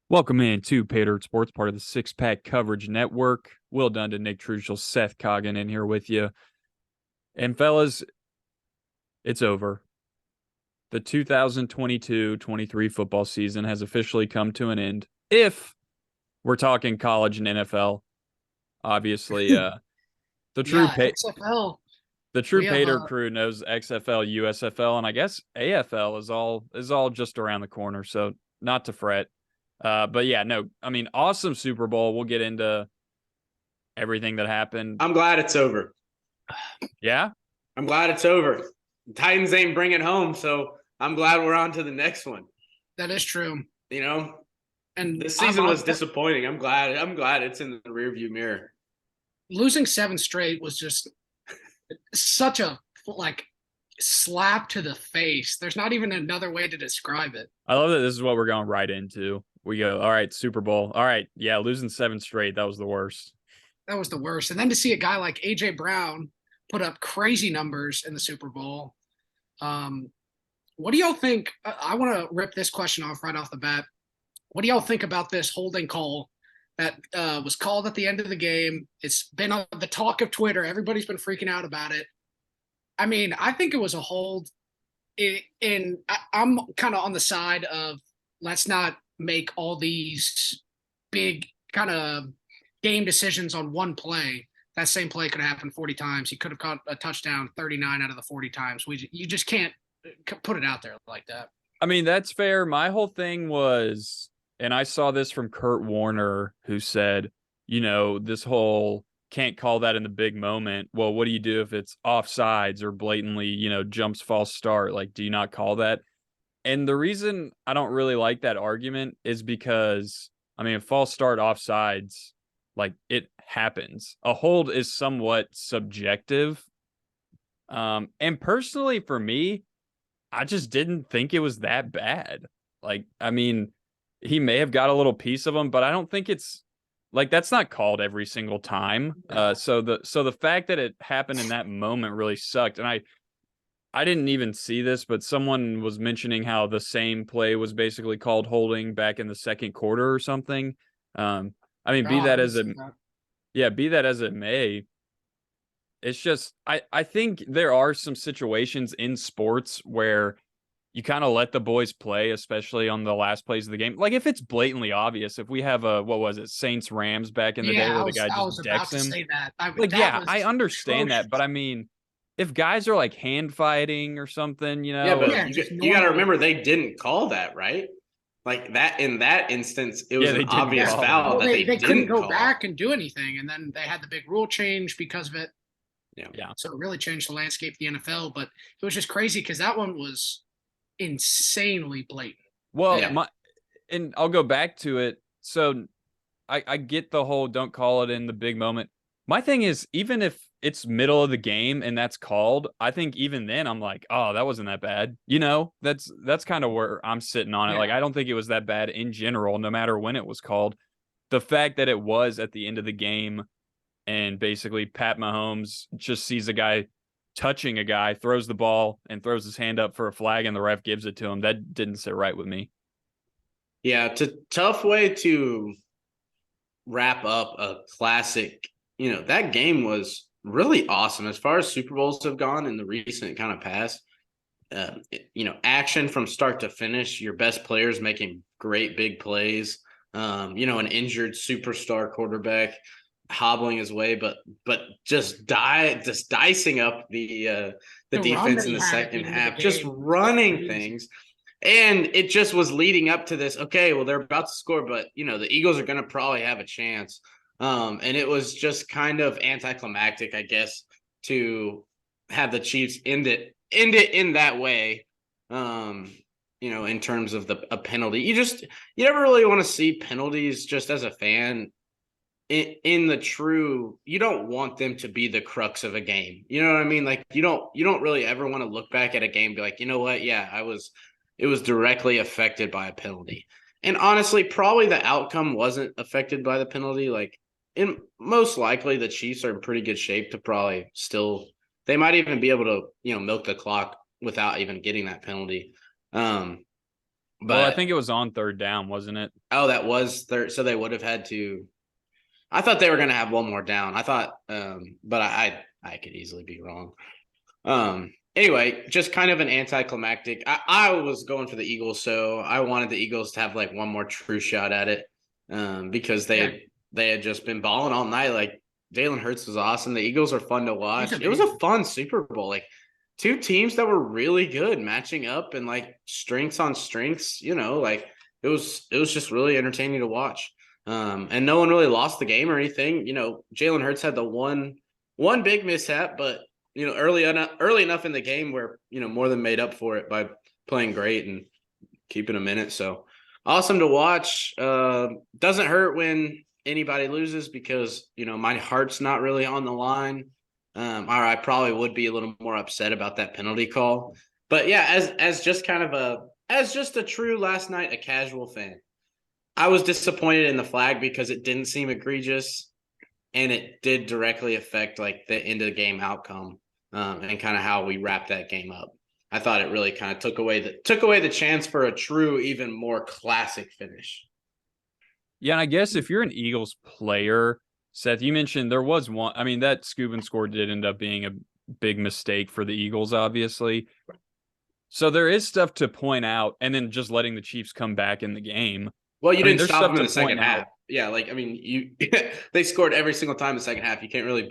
Welcome in to Pay Dirt Sports, part of the Six Pack Coverage Network. Will Dundon, Nick Truschel, Seth Coggin in here with you. And fellas, it's over. The 2022-23 football season has officially come to an end. If we're talking college and NFL, obviously, the true Yeah, pay XFL. the true We have Pay Dirt crew knows XFL, USFL, and I guess AFL is all just around the corner. So not to fret. But yeah, no, I mean, awesome Super Bowl. We'll get into everything that happened. I'm glad it's over. Yeah. I'm glad it's over. The Titans ain't bring it home, so I'm glad we're on to the next one. that is true. You know, And this season was disappointing. I'm glad it's in the rearview mirror. losing 7 straight was just such a slap to the face. There's not even another way to describe it. I love that this is what we're going right into. We go, all right, Super Bowl. All right, yeah, losing 7 straight. That was the worst. That was the worst. And then to see a guy like AJ Brown put up crazy numbers in the Super Bowl. What do y'all think? I want to rip this question off right off the bat. What do y'all think about this holding call that was called at the end of the game? It's been on the talk of Twitter. Everybody's been freaking out about it. I mean, I think it was a hold. I'm kind of on the side of let's not make all these big kind of game decisions on one play. That same play could have happened 40 times. He could have caught a touchdown 39 out of the 40 times. You just can't put it out there like that. I mean, that's fair. My whole thing was, and I saw this from Kurt Warner, who said, this whole can't call that in the big moment. Well, what do you do if it's offsides or blatantly, jumps false start? Like, do you not call that? And the reason I don't really like that argument is because, I mean, a false start offsides, like, it happens. A hold is somewhat subjective. And personally, for me, I just didn't think it was that bad. Like, I mean, he may have got a little piece of them, but I don't think it's like that's not called every single time. So the fact that it happened in that moment really sucked. And I didn't even see this, but someone was mentioning how the same play was basically called holding back in the second quarter or something. I mean, be that as it may, it's just I think there are some situations in sports where you kind of let the boys play, especially on the last plays of the game. Like if it's blatantly obvious, if we have what was it, Saints Rams back in the day where the guy just decks him. Say that. I understand that, but I mean, if guys are like hand fighting or something, Yeah, but you got to remember they didn't call that, right? Like that in that instance, it was an obvious foul that they couldn't go call. back and do anything, and then they had the big rule change because of it. Yeah. So it really changed the landscape of the NFL, but it was just crazy because that one was insanely blatant. Well, and I'll go back to it. So I get the whole don't call it in the big moment. My thing is, even if it's middle of the game and that's called, I think even then I'm like, oh, that wasn't that bad. That's kind of where I'm sitting on it. Yeah. Like, I don't think it was that bad in general, no matter when it was called. The fact that it was at the end of the game and basically Pat Mahomes just sees a guy touching a guy, throws the ball and throws his hand up for a flag and the ref gives it to him. That didn't sit right with me. Yeah, it's a tough way to wrap up a classic. That game was really awesome as far as Super Bowls have gone in the recent kind of past. Action from start to finish, your best players making great big plays. An injured superstar quarterback hobbling his way, but just dicing up the defense in the second half, just running things. And it just was leading up to this. Okay, well, they're about to score, but the Eagles are going to probably have a chance. And it was just kind of anticlimactic, I guess, to have the Chiefs end it in that way. In terms of a penalty, you never really want to see penalties just as a fan. In the true, you don't want them to be the crux of a game. You know what I mean? Like you don't really ever want to look back at a game and be like, you know what? Yeah, it was directly affected by a penalty. And honestly, probably the outcome wasn't affected by the penalty. Like, most likely the Chiefs are in pretty good shape to probably still, they might even be able to, milk the clock without even getting that penalty. Well, I But think it was on third down, wasn't it? that was third, so they would have had to. I thought they were going to have one more down. I thought, but I could easily be wrong. Anyway, just kind of an anticlimactic. I was going for the Eagles, so I wanted the Eagles to have like one more true shot at it, because they had just been balling all night. Like Jalen Hurts was awesome. The Eagles are fun to watch. It was a fun Super Bowl. Like two teams that were really good matching up and like strengths on strengths. Like it was just really entertaining to watch. And no one really lost the game or anything. Jalen Hurts had the one big mishap, but early enough in the game where more than made up for it by playing great and keeping them in it. So awesome to watch. Doesn't hurt when anybody loses because my heart's not really on the line. Or I probably would be a little more upset about that penalty call. But yeah, as just a true last night, a casual fan, I was disappointed in the flag because it didn't seem egregious, and it did directly affect like the end of the game outcome, and kind of how we wrapped that game up. I thought it really kind of took away the chance for a true, even more classic finish. Yeah, and I guess if you're an Eagles player, Seth, you mentioned there was one. I mean, that scoop and score did end up being a big mistake for the Eagles, obviously. So there is stuff to point out, and then just letting the Chiefs come back in the game. Well, you didn't there's stop stuff them in to the second point half. out. Yeah, they scored every single time in the second half. You can't really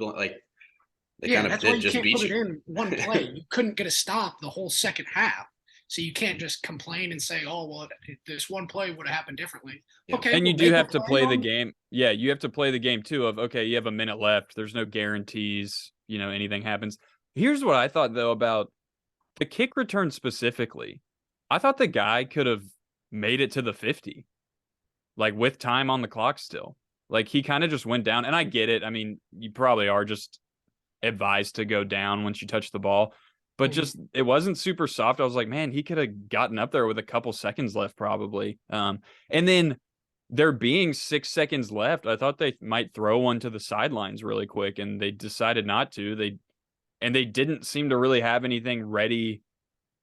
they kind of that's why did you just can't beat put it you. in one play. You couldn't get a stop the whole second half. So you can't just complain and say, "Oh, well, this one play would have happened differently." Yeah. Okay, And well, you do make a have to play the on- game. Yeah, you have to play the game too of, okay, you have a minute left. There's no guarantees, anything happens. Here's what I thought, though, about the kick return specifically. I thought the guy could have made it to the 50, like with time on the clock still. Like he kind of just went down, and I get it. I mean, you probably are just advised to go down once you touch the ball, but just it wasn't super soft. I was like, man, he could have gotten up there with a couple seconds left probably. And then there being 6 seconds left, I thought they might throw one to the sidelines really quick, and they decided not to. They didn't seem to really have anything ready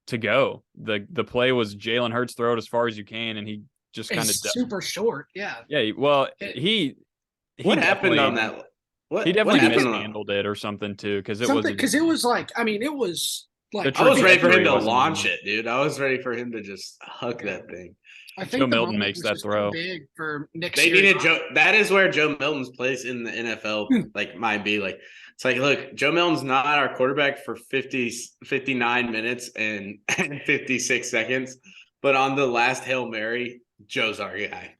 to go. The play was Jalen Hurts, throw it as far as you can, and he just kind of super short. Yeah. Yeah, well, he What happened on definitely- that? What He definitely happened on mishandled it or something too, because it was like, I mean, it was like I was ready for him trajectory to wasn't launch even- it, dude. I was ready for him to just hug that thing. I think Joe the Milton moment makes was that just too throw. big for Nick. They needed Joe. That is where Joe Milton's place in the NFL might be. Like it's like, look, Joe Milton's not our quarterback for 59 minutes and 56 seconds, but on the last Hail Mary, Joe's our guy.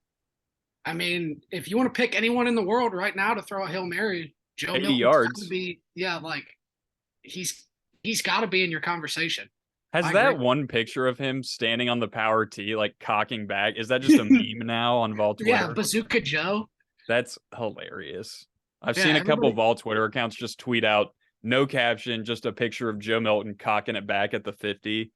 I mean, if you want to pick anyone in the world right now to throw a Hail Mary, Joe 80 Milton's yards. gotta be, like he's got to be in your conversation. Has I that agree. one picture of him standing on the power tee, like cocking back? Is that just a meme now on Vol Twitter? Yeah, Bazooka Joe. That's hilarious. I've Yeah, seen a couple everybody- Vol Twitter accounts just tweet out no caption, just a picture of Joe Milton cocking it back at the 50.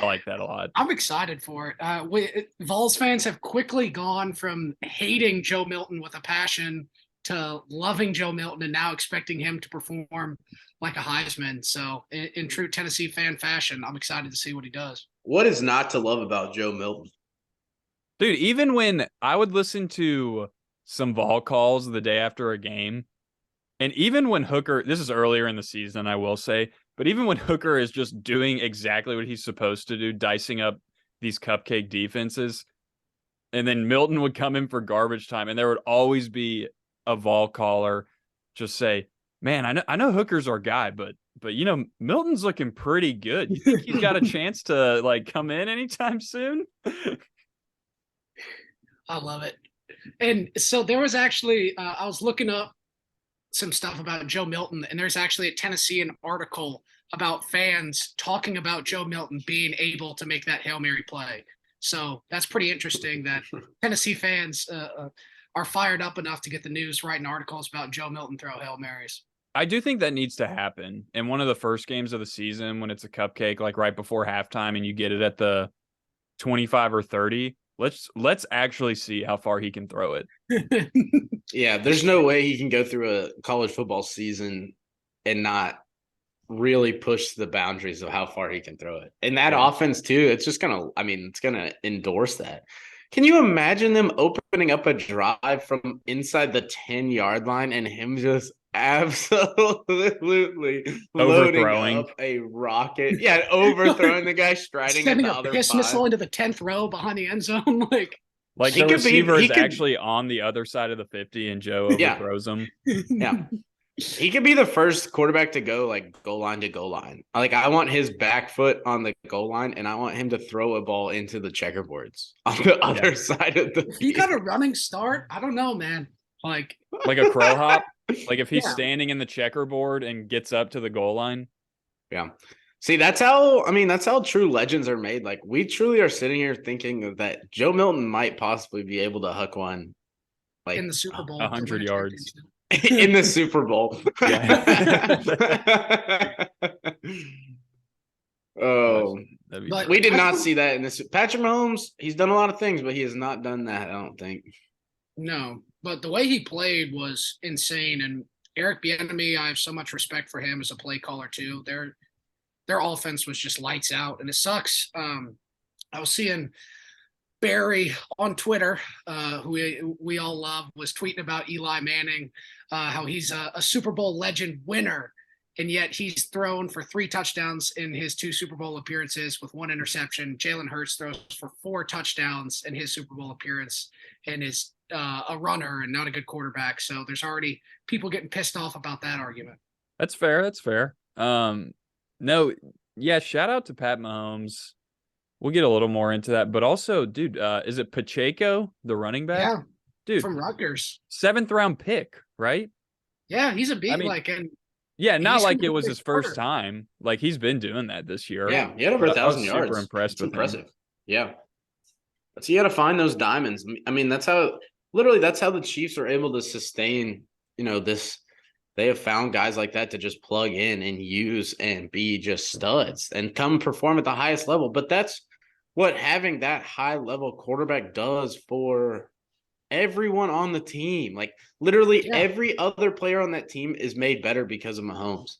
I like that a lot. I'm excited for it. Vols fans have quickly gone from hating Joe Milton with a passion to loving Joe Milton and now expecting him to perform like a Heisman. So in true Tennessee fan fashion, I'm excited to see what he does. What is not to love about Joe Milton? Dude, even when I would listen to some Vol calls the day after a game, and even when Hooker, this is earlier in the season, I will say, but even when Hooker is just doing exactly what he's supposed to do, dicing up these cupcake defenses, and then Milton would come in for garbage time, and there would always be a Vol caller just say, man, I know Hooker's our guy, but Milton's looking pretty good. You think he's got a chance to like come in anytime soon? I love it. And so there was actually, I was looking up some stuff about Joe Milton, and there's actually a Tennessean article about fans talking about Joe Milton being able to make that Hail Mary play. So that's pretty interesting that Tennessee fans are fired up enough to get the news writing articles about Joe Milton throw Hail Marys. I do think that needs to happen in one of the first games of the season when it's a cupcake, like right before halftime, and you get it at the 25 or 30. Let's actually see how far he can throw it. Yeah, there's no way he can go through a college football season and not really push the boundaries of how far he can throw it. And that Yeah. offense too, it's just gonna, I mean, it's gonna endorse that. Can you imagine them opening up a drive from inside the 10-yard line and him just absolutely loading Overthrowing. up a rocket? Yeah, overthrowing the guy, striding at Sending the a other piss 5. missile into the 10th row behind the end zone. Like He the could be- receiver he is could- actually on the other side of the 50 and Joe Yeah. overthrows him. Yeah. He could be the first quarterback to go like goal line to goal line. Like I want his back foot on the goal line, and I want him to throw a ball into the checkerboards on the other side of the If he got a field. running start, I don't know, man. Like a crow hop. Like if he's Yeah. standing in the checkerboard and gets up to the goal line. Yeah. See, that's how true legends are made. Like we truly are sitting here thinking that Joe Milton might possibly be able to hook one like in the Super Bowl. 100 yards. in the Super Bowl. Oh, That'd be But- we did not see that in this. Patrick Mahomes, he's done a lot of things, but he has not done that, I don't think. No, but the way he played was insane. And Eric Bieniemy, I have so much respect for him as a play caller too. Their offense was just lights out, and it sucks. I was seeing Barry on Twitter, who we all love, was tweeting about Eli Manning, how he's a Super Bowl legend winner, and yet he's thrown for 3 touchdowns in his 2 Super Bowl appearances with 1 interception. Jalen Hurts throws for 4 touchdowns in his Super Bowl appearance and is a runner and not a good quarterback. So there's already people getting pissed off about that argument. That's fair. That's fair. No, yeah, shout out to Pat Mahomes. We'll get a little more into that, but also, dude, is it Pacheco, the running back? Yeah, Dude, from Rutgers. 7th round pick, right? Yeah, he's a beat. I mean, and Yeah, not he's like gonna it be was a his first starter. time. Like he's been doing that this year. Yeah, he had over But I was 1,000 yards. super impressed It's with him. impressive. Yeah. So you got to find those diamonds. I mean, that's how the Chiefs are able to sustain, this. They have found guys like that to just plug in and use and be just studs and come perform at the highest level. But that's what having that high level quarterback does for everyone on the team. Like literally Yeah. every other player on that team is made better because of Mahomes.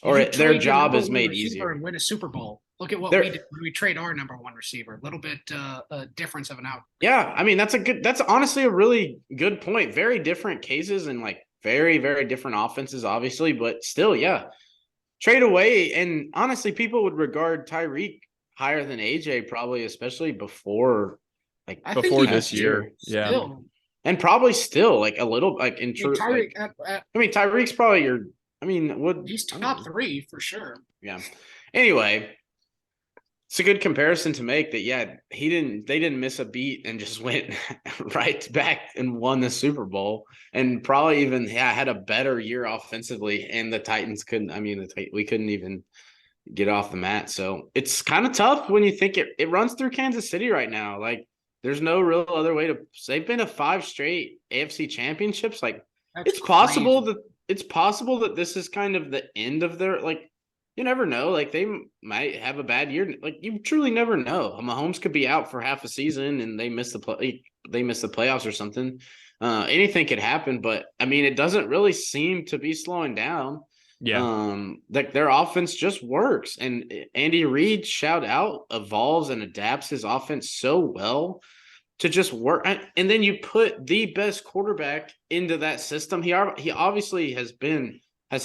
Or You their trade your job number is one made receiver easier. and win a Super Bowl. Look at what They're- we did. We trade our number 1 receiver. A little bit a difference of an out. Yeah, I mean that's honestly a really good point. Very different cases and like very, very different offenses, obviously, but still, yeah. Trade away. And honestly, people would regard Tyreek higher than AJ, probably, especially before I Before think he this is year. Yeah. still. and probably still like a little like in I mean, true. Tyreek, Tyreek's probably he's top 3 for sure. Yeah. Anyway, it's a good comparison to make that, yeah, they didn't miss a beat and just went right back and won the Super Bowl and probably even had a better year offensively. And the Titans we couldn't even get off the mat. So it's kind of tough when you think it runs through Kansas City right now. Like there's no real other way they've been to 5 straight AFC championships. Like That's it's possible crazy. that this is kind of the end of their you never know. Like they might have a bad year. Like you truly never know. Mahomes could be out for half a season and they miss the playoffs or something. Anything could happen. But I mean, it doesn't really seem to be slowing down. Yeah. Like their offense just works. And Andy Reid, shout out, evolves and adapts his offense so well to just work. And then you put the best quarterback into that system. He obviously has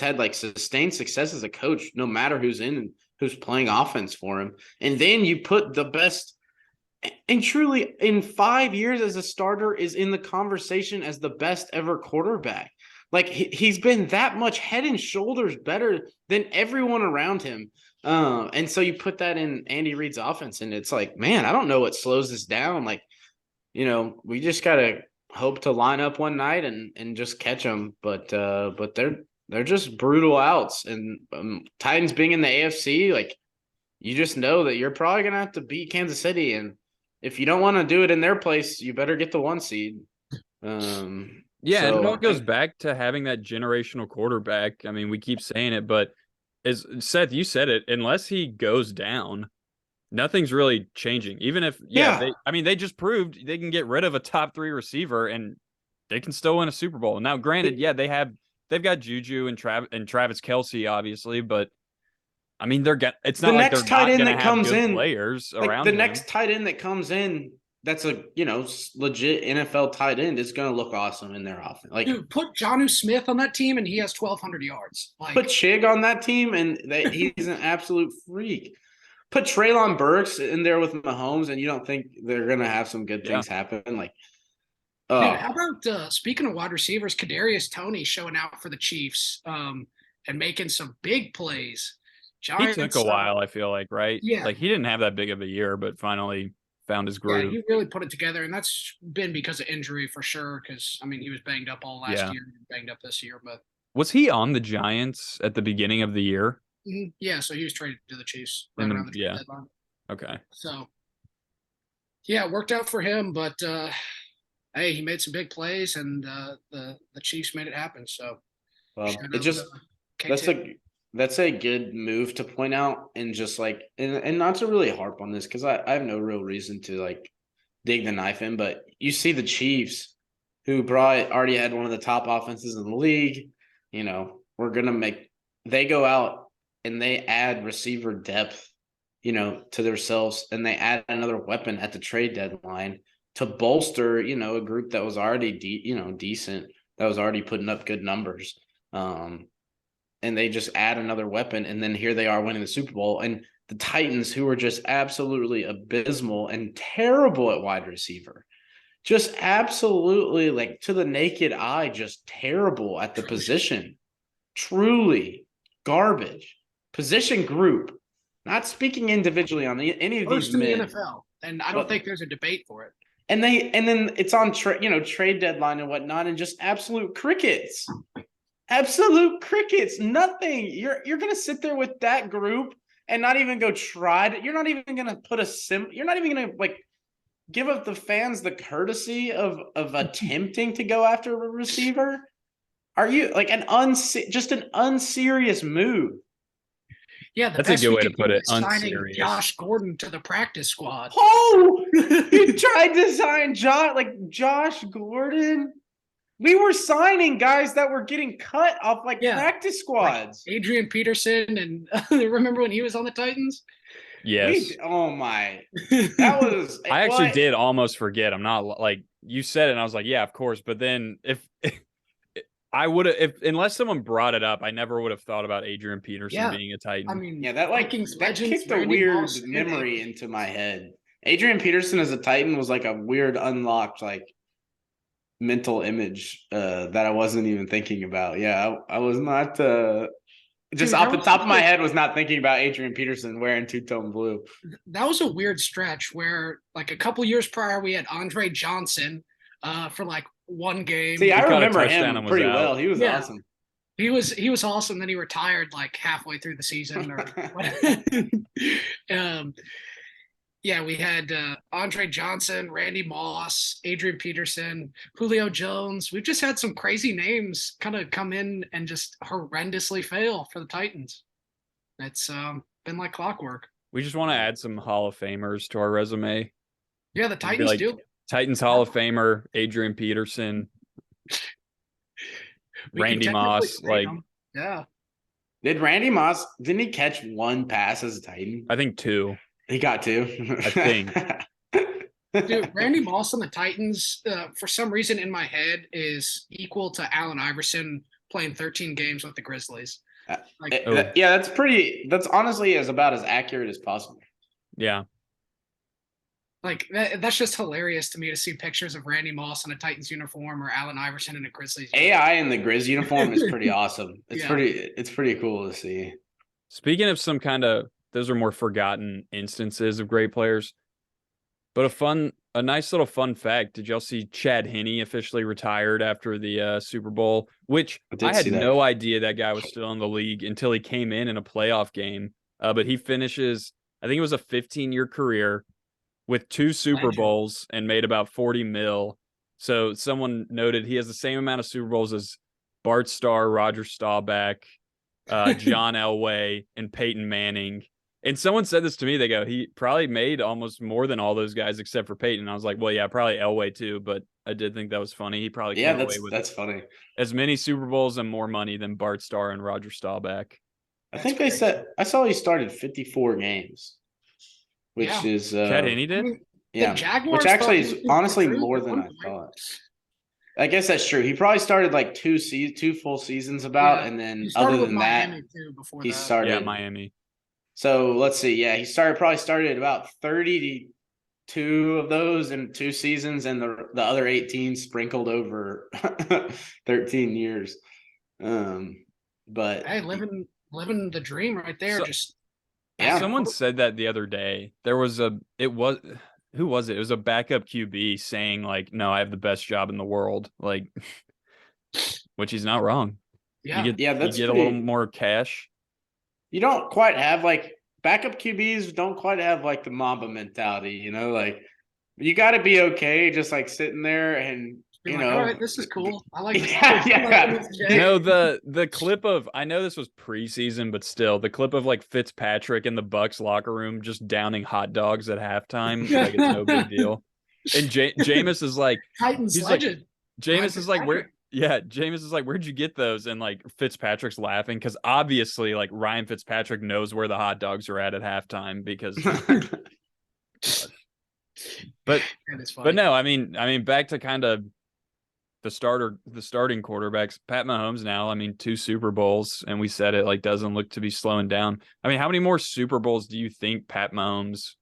had like sustained success as a coach, no matter who's in and who's playing offense for him. And then you put the best, and truly in 5 years as a starter is in the conversation as the best ever quarterback. Like he's been that much head and shoulders better than everyone around him. And so you put that in Andy Reid's offense and it's like, man, I don't know what slows this down. Like, we just got to hope to line up one night and just catch them. But they're just brutal outs, and Titans being in the AFC, like you just know that you're probably gonna have to beat Kansas City, and if you don't want to do it in their place, you better get the 1 seed. Yeah, and it all goes back to having that generational quarterback. I mean, we keep saying it, but as Seth, you said it, unless he goes down, nothing's really changing. Even if they just proved they can get rid of a top 3 receiver and they can still win a Super Bowl. Now, granted, they've got Juju and Travis Kelce, obviously, but I mean, it's The not like they're next tight not end going to that have comes good in, players like around the him. next tight end that comes in, that's a legit NFL tight end is going to look awesome in their offense. Like, Dude, put Jonnu Smith on that team and he has 1,200 yards. Like, put Chig on that team and he's an absolute freak. Put Treylon Burks in there with Mahomes, and you don't think they're going to have some good things happen? Like, dude, how about speaking of wide receivers, Kadarius Toney showing out for the Chiefs and making some big plays. He took a while, I feel like, right? Yeah. Like, he didn't have that big of a year, but finally found his groove. Yeah, he really put it together, and that's been because of injury for sure. Because I mean, he was banged up all last year, and banged up this year. But was he on the Giants at the beginning of the year? Yeah, so he was traded to the Chiefs right around the trade deadline. Okay. So yeah, it worked out for him, but hey, he made some big plays, and the Chiefs made it happen. So it just that's a good move to point out, and just like and not to really harp on this because I have no real reason to like dig the knife in, but you see the Chiefs, who already had one of the top offenses in the league. They go out and they add receiver depth, to themselves, and they add another weapon at the trade deadline to bolster, a group that was already decent, that was already putting up good numbers. And they just add another weapon, and then here they are winning the Super Bowl. And the Titans, who are just absolutely abysmal and terrible at wide receiver, just absolutely, like, to the naked eye, just terrible at the position. Truly garbage. Position group. Not speaking individually on any of these men. in the NFL, and I don't think there's a debate for it. And then it's on trade deadline and whatnot, and just absolute crickets. Absolute crickets. Nothing. You're gonna sit there with that group and not even go try to. You're not even gonna put You're not even gonna like give up the fans the courtesy of attempting to go after a receiver. Are you like just an unserious move? Yeah, that's a good way to put it. Signing Josh Gordon to the practice squad. Oh, you tried to sign Josh Gordon. We were signing guys that were getting cut off practice squads. Like Adrian Peterson, and remember when he was on the Titans? Yes. Oh my, that was. I actually did almost forget. I'm not like you said it, and I was like, yeah, of course. But then if I would have, unless someone brought it up, I never would have thought about Adrian Peterson being a Titan. I mean, that kicked a weird memory into my head. Adrian Peterson as a Titan was like a weird unlocked mental image that I wasn't even thinking about. Yeah, I was not just off the top of my head was not thinking about Adrian Peterson wearing two-tone blue. That was a weird stretch where like a couple years prior we had Andre Johnson for like one game. See, I remember him pretty well. He was awesome. He was awesome. Then he retired like halfway through the season. Yeah, we had Andre Johnson, Randy Moss, Adrian Peterson, Julio Jones. We've just had some crazy names kind of come in and just horrendously fail for the Titans. It's been like clockwork. We just want to add some Hall of Famers to our resume. Yeah, the Titans do. Titans Hall of Famer, Adrian Peterson, Randy Moss. Yeah. Did Randy Moss, didn't he catch one pass as a Titan? I think 2. He got 2. I think. Dude, Randy Moss on the Titans, for some reason in my head, is equal to Allen Iverson playing 13 games with the Grizzlies. That's honestly about as accurate as possible. Yeah. Like that's just hilarious to me to see pictures of Randy Moss in a Titans uniform or Allen Iverson in a Grizzlies uniform. AI in the Grizz uniform is pretty awesome. It's pretty cool to see. Speaking of some kind of, those are more forgotten instances of great players. But a nice little fun fact. Did y'all see Chad Henne officially retired after the Super Bowl? Which I had no idea that guy was still in the league until he came in a playoff game. But he finishes, I think it was a 15-year career with 2 Super Bowls and made about 40 mil. So someone noted he has the same amount of Super Bowls as Bart Starr, Roger Staubach, John Elway, and Peyton Manning. And someone said this to me. They go, he probably made almost more than all those guys except for Peyton. I was like, well, yeah, probably Elway too. But I did think that was funny. He probably came away with that's funny. As many Super Bowls and more money than Bart Starr and Roger Staubach. I think they said I saw he started 54 games, which Yeah. is Chad Henne I did. mean, yeah, the Jaguars which actually thought is he was honestly improved more at than one I point. thought. I guess that's true. He probably started like two full seasons about, Yeah. and then He other started with than that, Miami too before he that. started. Yeah, Miami. So let's see. Yeah, he probably started at about 32 of those in 2 seasons, and the other 18 sprinkled over 13 years. But Hey, living the dream right there. So- Just Yeah. Someone said that the other day. There was who was it? It was a backup QB saying like, "No, I have the best job in the world." Like, which he's not wrong. yeah. You Yeah, get that's a little pretty- more cash. you don't quite have like backup QBs don't quite have like the Mamba mentality, like you got to be okay just like sitting there and Be like, all right, this is cool. I like this. Yeah, I like yeah. this game. No, the clip of I know this was preseason, but still, the clip of like Fitzpatrick in the Bucks locker room just downing hot dogs at halftime, like it's no big deal. And Jameis is like, Titans he's like, legend. Jameis is like, Fitzpatrick. Jameis is like, where'd you get those? And like Fitzpatrick's laughing because obviously, like Ryan Fitzpatrick knows where the hot dogs are at halftime because. But That is funny. but no, I mean, back to kind of the starting quarterbacks. Pat Mahomes now, I mean, 2 Super Bowls, and we said it like doesn't look to be slowing down. I mean, how many more Super Bowls do you think Pat Mahomes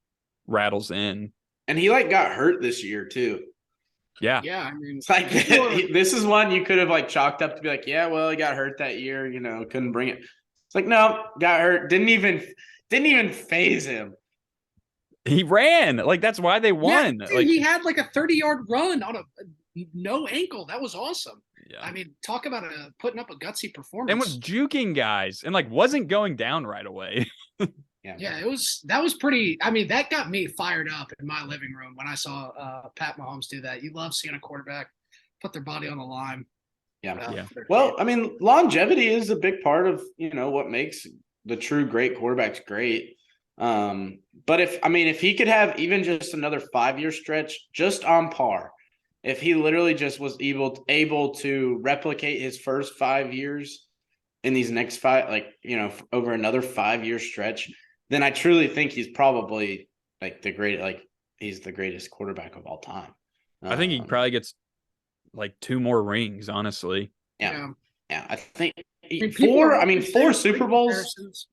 rattles in? And he like got hurt this year too. Yeah. Yeah, I mean, It's like this is one you could have like chalked up to be like, yeah, well, he got hurt that year, couldn't bring it. It's like, no, got hurt, didn't even phase him. He ran. Like that's why they won. Dude, like he had like a 30-yard run on a no ankle. That was awesome. yeah. I mean, talk about putting up a gutsy performance. And was juking guys and like wasn't going down right away. Yeah, that was pretty. I mean, that got me fired up in my living room when I saw Pat Mahomes do that. You love seeing a quarterback put their body on the line. Yeah. Well, I mean, longevity is a big part of, what makes the true great quarterbacks great. But if he could have even just another 5-year stretch just on par, if he literally just was able to replicate his first 5 years in these next 5, like, over another 5-year stretch, then I truly think he's probably like he's the greatest quarterback of all time. I think he probably gets like 2 more rings, honestly. Yeah. I think four 4 Super Bowls. comparisons.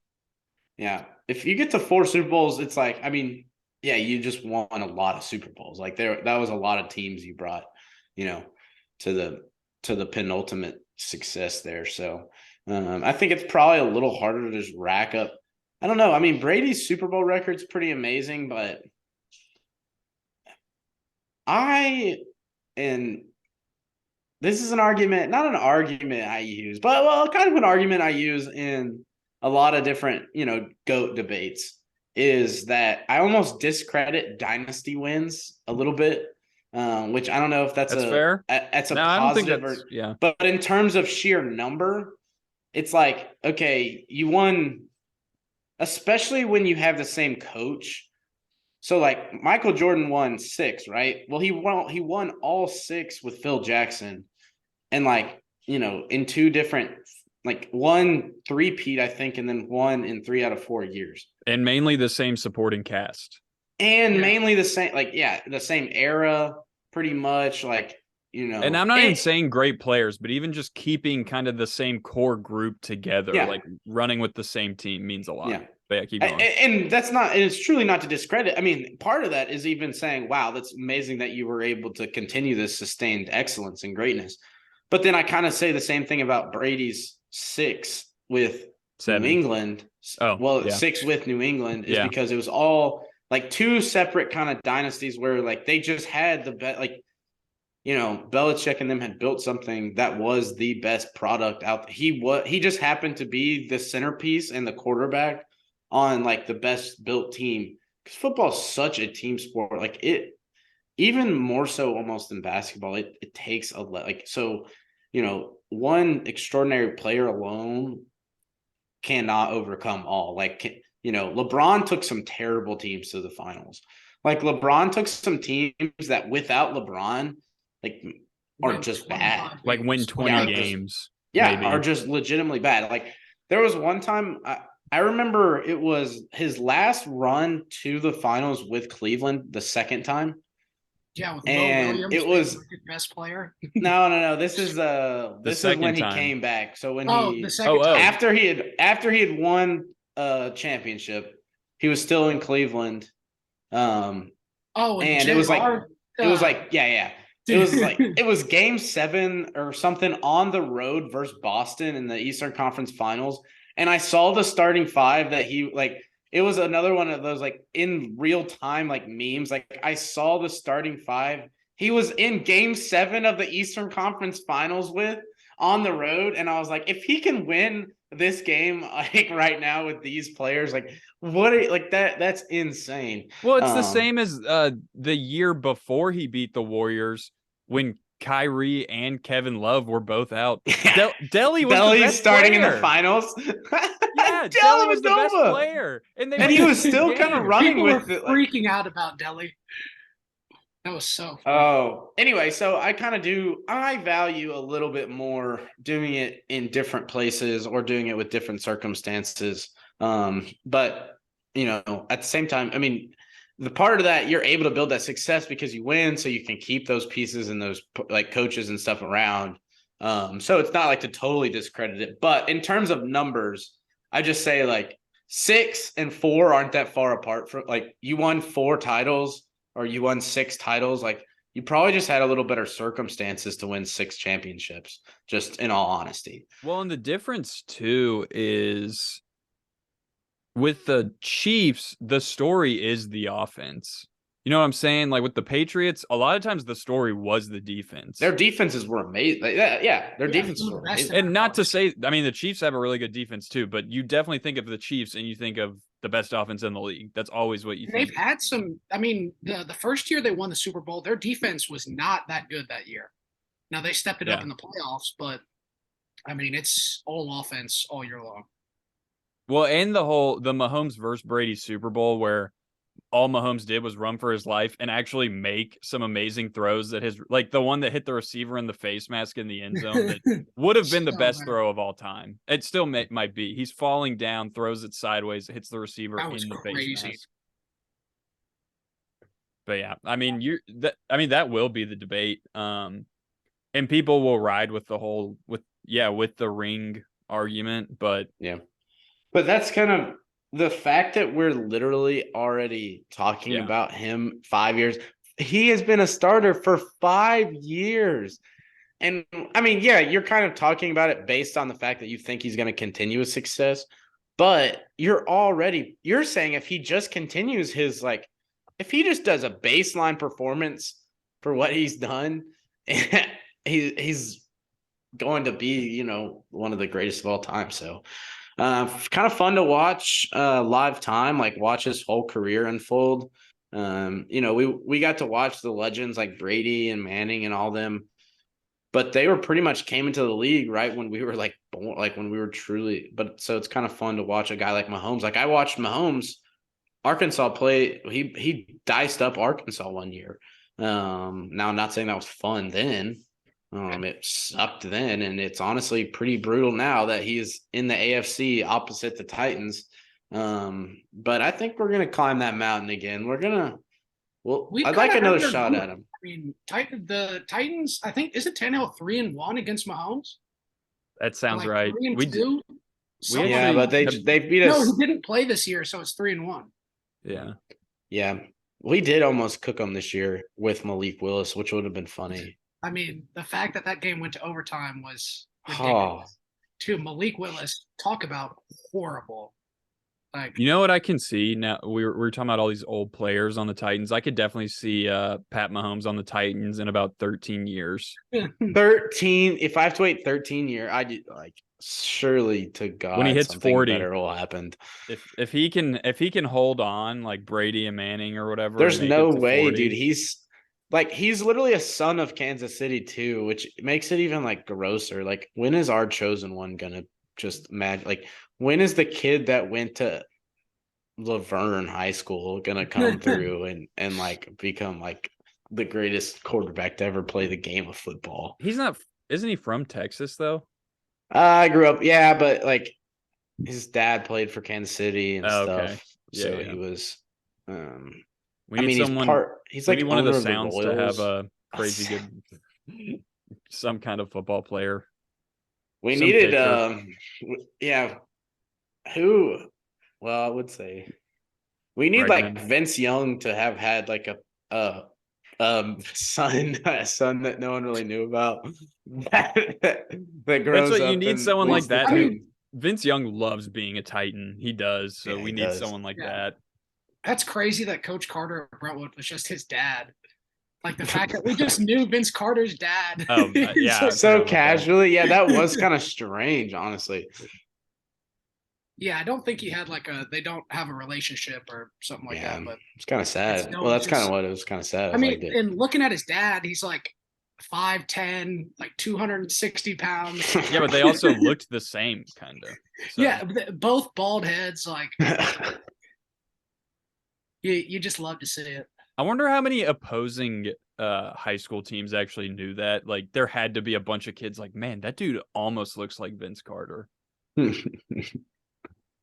Yeah. If you get to 4 Super Bowls, it's like, yeah, you just won a lot of Super Bowls. Like that was a lot of teams you brought, to the penultimate success there. So I think it's probably a little harder to just rack up. I don't know. I mean, Brady's Super Bowl record's pretty amazing, but this is not an argument I use, but kind of an argument I use in a lot of different, GOAT debates, is that I almost discredit dynasty wins a little bit, which I don't know if that's fair. That's a No, positive yeah. But in terms of sheer number, it's like, okay, you won, especially when you have the same coach. So like Michael Jordan won 6, right? Well, he won all 6 with Phil Jackson, and like, in 2 different, like 1 3-peat, I think, and then 1 in 3 out of 4 years. And mainly the same supporting cast. And mainly the same, like, yeah, the same era, pretty much, like, And I'm not even saying great players, but even just keeping kind of the same core group together, like running with the same team means a lot. Yeah. But yeah, keep going. And it's truly not to discredit. I mean, part of that is even saying, wow, that's amazing that you were able to continue this sustained excellence and greatness. But then I kind of say the same thing about Brady's 6 with 7. New England. Oh, well, yeah. 6 with New England is because it was all like 2 separate kind of dynasties where like they just had the best, like, Belichick and them had built something that was the best product out there. He just happened to be the centerpiece and the quarterback on like the best built team, because football is such a team sport. Like it, even more so almost than basketball, it takes a like, so, one extraordinary player alone cannot overcome all. Like, LeBron took some terrible teams to the finals. Like LeBron took some teams that without LeBron, like, are just bad. Like win 20 games. Yeah, maybe. are just legitimately bad. Like There was one time I remember it was his last run to the finals with Cleveland the second time. Yeah, with Will And Williams, it was being the best player. no. This is when second he time. came back. So when Oh, he the second time. after he had won a championship, he was still in Cleveland. Oh, and it was like yeah. It was like dude. it was game 7 or something on the road versus Boston in the Eastern Conference Finals. And I saw the starting 5 that he like it was another one of those like in real time like memes. Like I saw the starting 5. He was in game 7 of the Eastern Conference Finals with on the road. And I was like, if he can win this game like right now with these players, like like that's insane. Well, it's the same as the year before he beat the Warriors when Kyrie and Kevin Love were both out. Delly was the best starting player. in the finals. Yeah, Delly was the best player, and he was still kind of running People with were it. Freaking out about Delly. That was so funny. Oh, anyway, so I value a little bit more doing it in different places or doing it with different circumstances. But at the same time, I mean, the part of that you're able to build that success because you win, so you can keep those pieces and those like coaches and stuff around. So it's not like to totally discredit it, but in terms of numbers, I just say like 6 and 4 aren't that far apart from like you won 4 titles or you won 6 titles. Like you probably just had a little better circumstances to win 6 championships, just in all honesty. Well, and the difference too is with the Chiefs, the story is the offense. You know what I'm saying? Like with the Patriots, a lot of times the story was the defense. Their defenses were amazing. Like, their defenses were amazing. And not to say, I mean, the Chiefs have a really good defense too, but you definitely think of the Chiefs and you think of the best offense in the league. That's always what you think. They've had some, I mean, the first year they won the Super Bowl, their defense was not that good that year. Now they stepped it up in the playoffs, but I mean, it's all offense all year long. Well, and the Mahomes versus Brady Super Bowl where all Mahomes did was run for his life and actually make some amazing throws that like the one that hit the receiver in the face mask in the end zone that would have been the best throw of all time. It still might be. He's falling down, throws it sideways, hits the receiver in the face mask. But yeah, I mean, that will be the debate. And people will ride with with the ring argument, but yeah. But that's kind of the fact that we're literally already talking about him 5 years. He has been a starter for 5 years. And I mean, yeah, you're kind of talking about it based on the fact that you think he's going to continue his success. But you're saying if he just continues his, like, if he just does a baseline performance for what he's done, he's going to be, one of the greatest of all time. So kind of fun to watch live time, like watch his whole career unfold. We got to watch the legends like Brady and Manning and all them, but they were pretty much came into the league right when we were like born, like when we were truly. But so it's kind of fun to watch a guy like Mahomes. Like I watched Mahomes, Arkansas play. He diced up Arkansas one year. Now I'm not saying that was fun then. It sucked then, and it's honestly pretty brutal now that he's in the AFC opposite the Titans. But I think we're gonna climb that mountain again. I'd like another shot at him. I mean, the Titans. I think isn't Tannehill 3-1 against Mahomes? That sounds right. 3-2? But they beat us. No, he didn't play this year, so it's 3-1. Yeah. We did almost cook them this year with Malik Willis, which would have been funny. I mean, the fact that game went to overtime was ridiculous. To Malik Willis, talk about horrible. Like, you know what I can see now? We were talking about all these old players on the Titans. I could definitely see Pat Mahomes on the Titans in about 13 years. 13. If I have to wait 13 years, I do like surely to God when he hits 40 better will happen. If he can hold on like Brady and Manning or whatever. There's no way, 40. Dude. He's literally a son of Kansas City too, which makes it even like grosser. Like, when is our chosen one gonna just imagine? Like, when is the kid that went to Laverne High School gonna come through and like become like the greatest quarterback to ever play the game of football? Isn't he from Texas though? I grew up, but like his dad played for Kansas City and Oh, okay. stuff. Yeah, So yeah. he was We I need mean someone. he's We like need one of the owner of the Sounds to have Royals. a crazy good, some kind of football player. We some needed pitcher. yeah, who well, I would say we need like Bregman. Vince Young to have had like a son a son that no one really knew about that That's grows what you up need. and Someone like leads the that I who mean, team. Vince Young loves being a Titan. He does. So Yeah, we he need does. someone like Yeah. that. that's crazy that Coach Carter at Brentwood was just his dad. Like the fact that we just knew Vince Carter's dad. It's Yeah, I just- So forgot about that. casually, yeah, that was kind of strange, honestly. yeah, I don't think he had like they don't have a relationship or something like Yeah, that. But it's kind of it's sad. still Well, that's kind of just, what it was. Kind of sad. I I was like, mean, and looking at his dad, he's like 5'10", like 260 pounds. Yeah, but they also looked the same, kind of. So. Yeah, both bald heads. Like you just love to see it. I wonder how many opposing high school teams actually knew that. Like, there had to be a bunch of kids like, man, that dude almost looks like Vince Carter.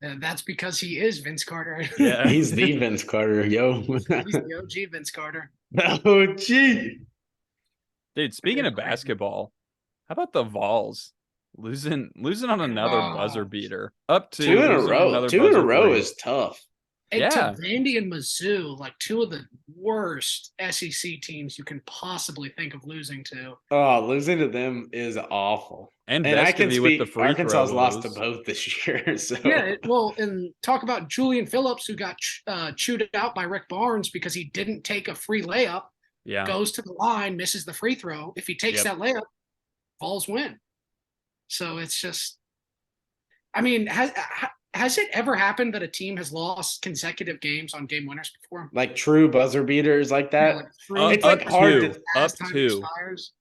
And that's because he is Vince Carter. Yeah. He's the Vince Carter, yo. He's the OG Vince Carter. Oh, gee. Dude, speaking of Crazy. basketball, how about the Vols losing on another buzzer beater? Up to Two in a losing row. another Two in a buzzer row three. is tough. And Yeah. to Vandy and Mizzou, like two of the worst SEC teams you can possibly think of losing to. Oh, losing to them is awful. And I can Vescovy with the speak. free Arkansas's throw lost to woes. both this year. So Yeah, well, and talk about Julian Phillips, who got chewed out by Rick Barnes because he didn't take a free layup, Yeah. goes to the line, misses the free throw. If he takes that layup, Vols win. So it's just, I mean, has it ever happened that a team has lost consecutive games on game winners before? like true buzzer beaters like that. Yeah, like three, It's like hard two. to as Up time two. expires.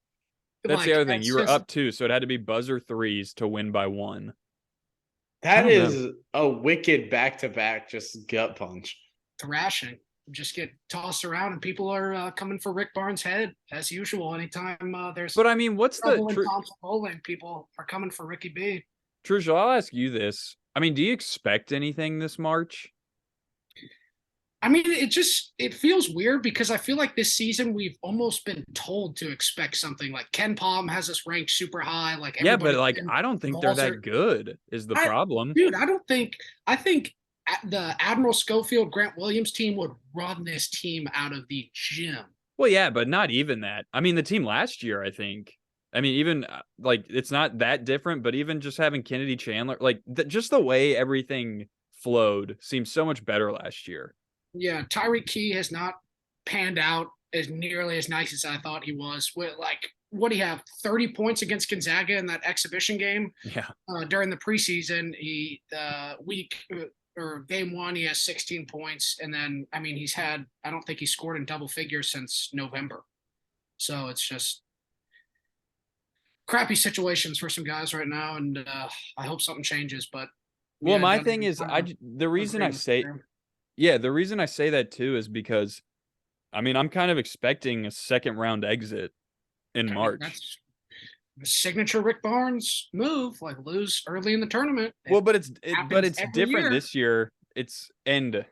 That's Like, the other thing. that's You were just- up two, so it had to be buzzer threes to win by one. That I don't is a wicked back-to-back just gut punch. thrashing. Just get tossed around, and people are coming for Rick Barnes' head as usual. Anytime there's But I mean, what's the trouble in Thompson Bowling, people are coming for Ricky B. Trush, I'll ask you this. I mean, do you expect anything this March? I mean, it feels weird because I feel like this season we've almost been told to expect something. Like Ken Palm has us ranked super high. Like Yeah, but everybody- like and I don't think they're Vols that are- good is the I- problem. dude, I think the Admiral Schofield Grant Williams team would run this team out of the gym. Well, yeah, but not even that. I mean, the team last year, I think. I mean, even like it's not that different, but even just having Kennedy Chandler, like just the way everything flowed seems so much better last year. Yeah, Tyreek Key has not panned out as nearly as nice as I thought he was. With like, what do you have? 30 points against Gonzaga in that exhibition game Yeah. during the preseason. He or game one, he has 16 points, and then I mean I don't think he scored in double figures since November. So it's just crappy situations for some guys right now, and I hope something changes. But Well, yeah, my Dunn thing is, kind of the reason I agreeing say, there. yeah, the reason I say that too is because, I mean, I'm kind of expecting a second round exit in I mean, March. that's the signature Rick Barnes move, like lose early in the tournament. Well, but it's happens every different year. this year. And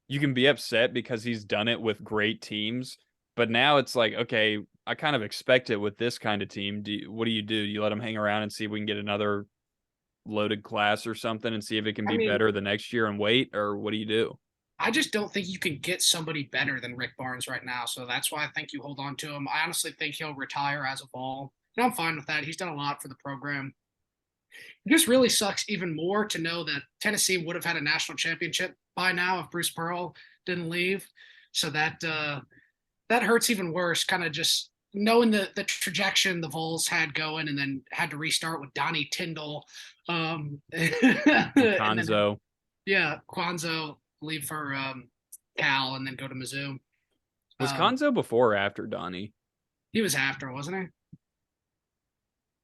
you can be upset because he's done it with great teams, but now it's like, okay, I kind of expect it with this kind of team. What do? You let them hang around and see if we can get another loaded class or something and see if it can I be mean- better the next year and wait, or what do you do? I just don't think you can get somebody better than Rick Barnes right now. So that's why I think you hold on to him. I honestly think he'll retire as a Vol. And I'm fine with that. He's done a lot for the program. It just really sucks even more to know that Tennessee would have had a national championship by now if Bruce Pearl didn't leave. So that hurts even worse, kind of just knowing the trajectory the Vols had going and then had to restart with Donnie Tyndall. And then- Konzo. yeah, Kwanzaa leave for Cal and then go to Mizzou. Was Konzo before or after Donnie? He was after, wasn't he?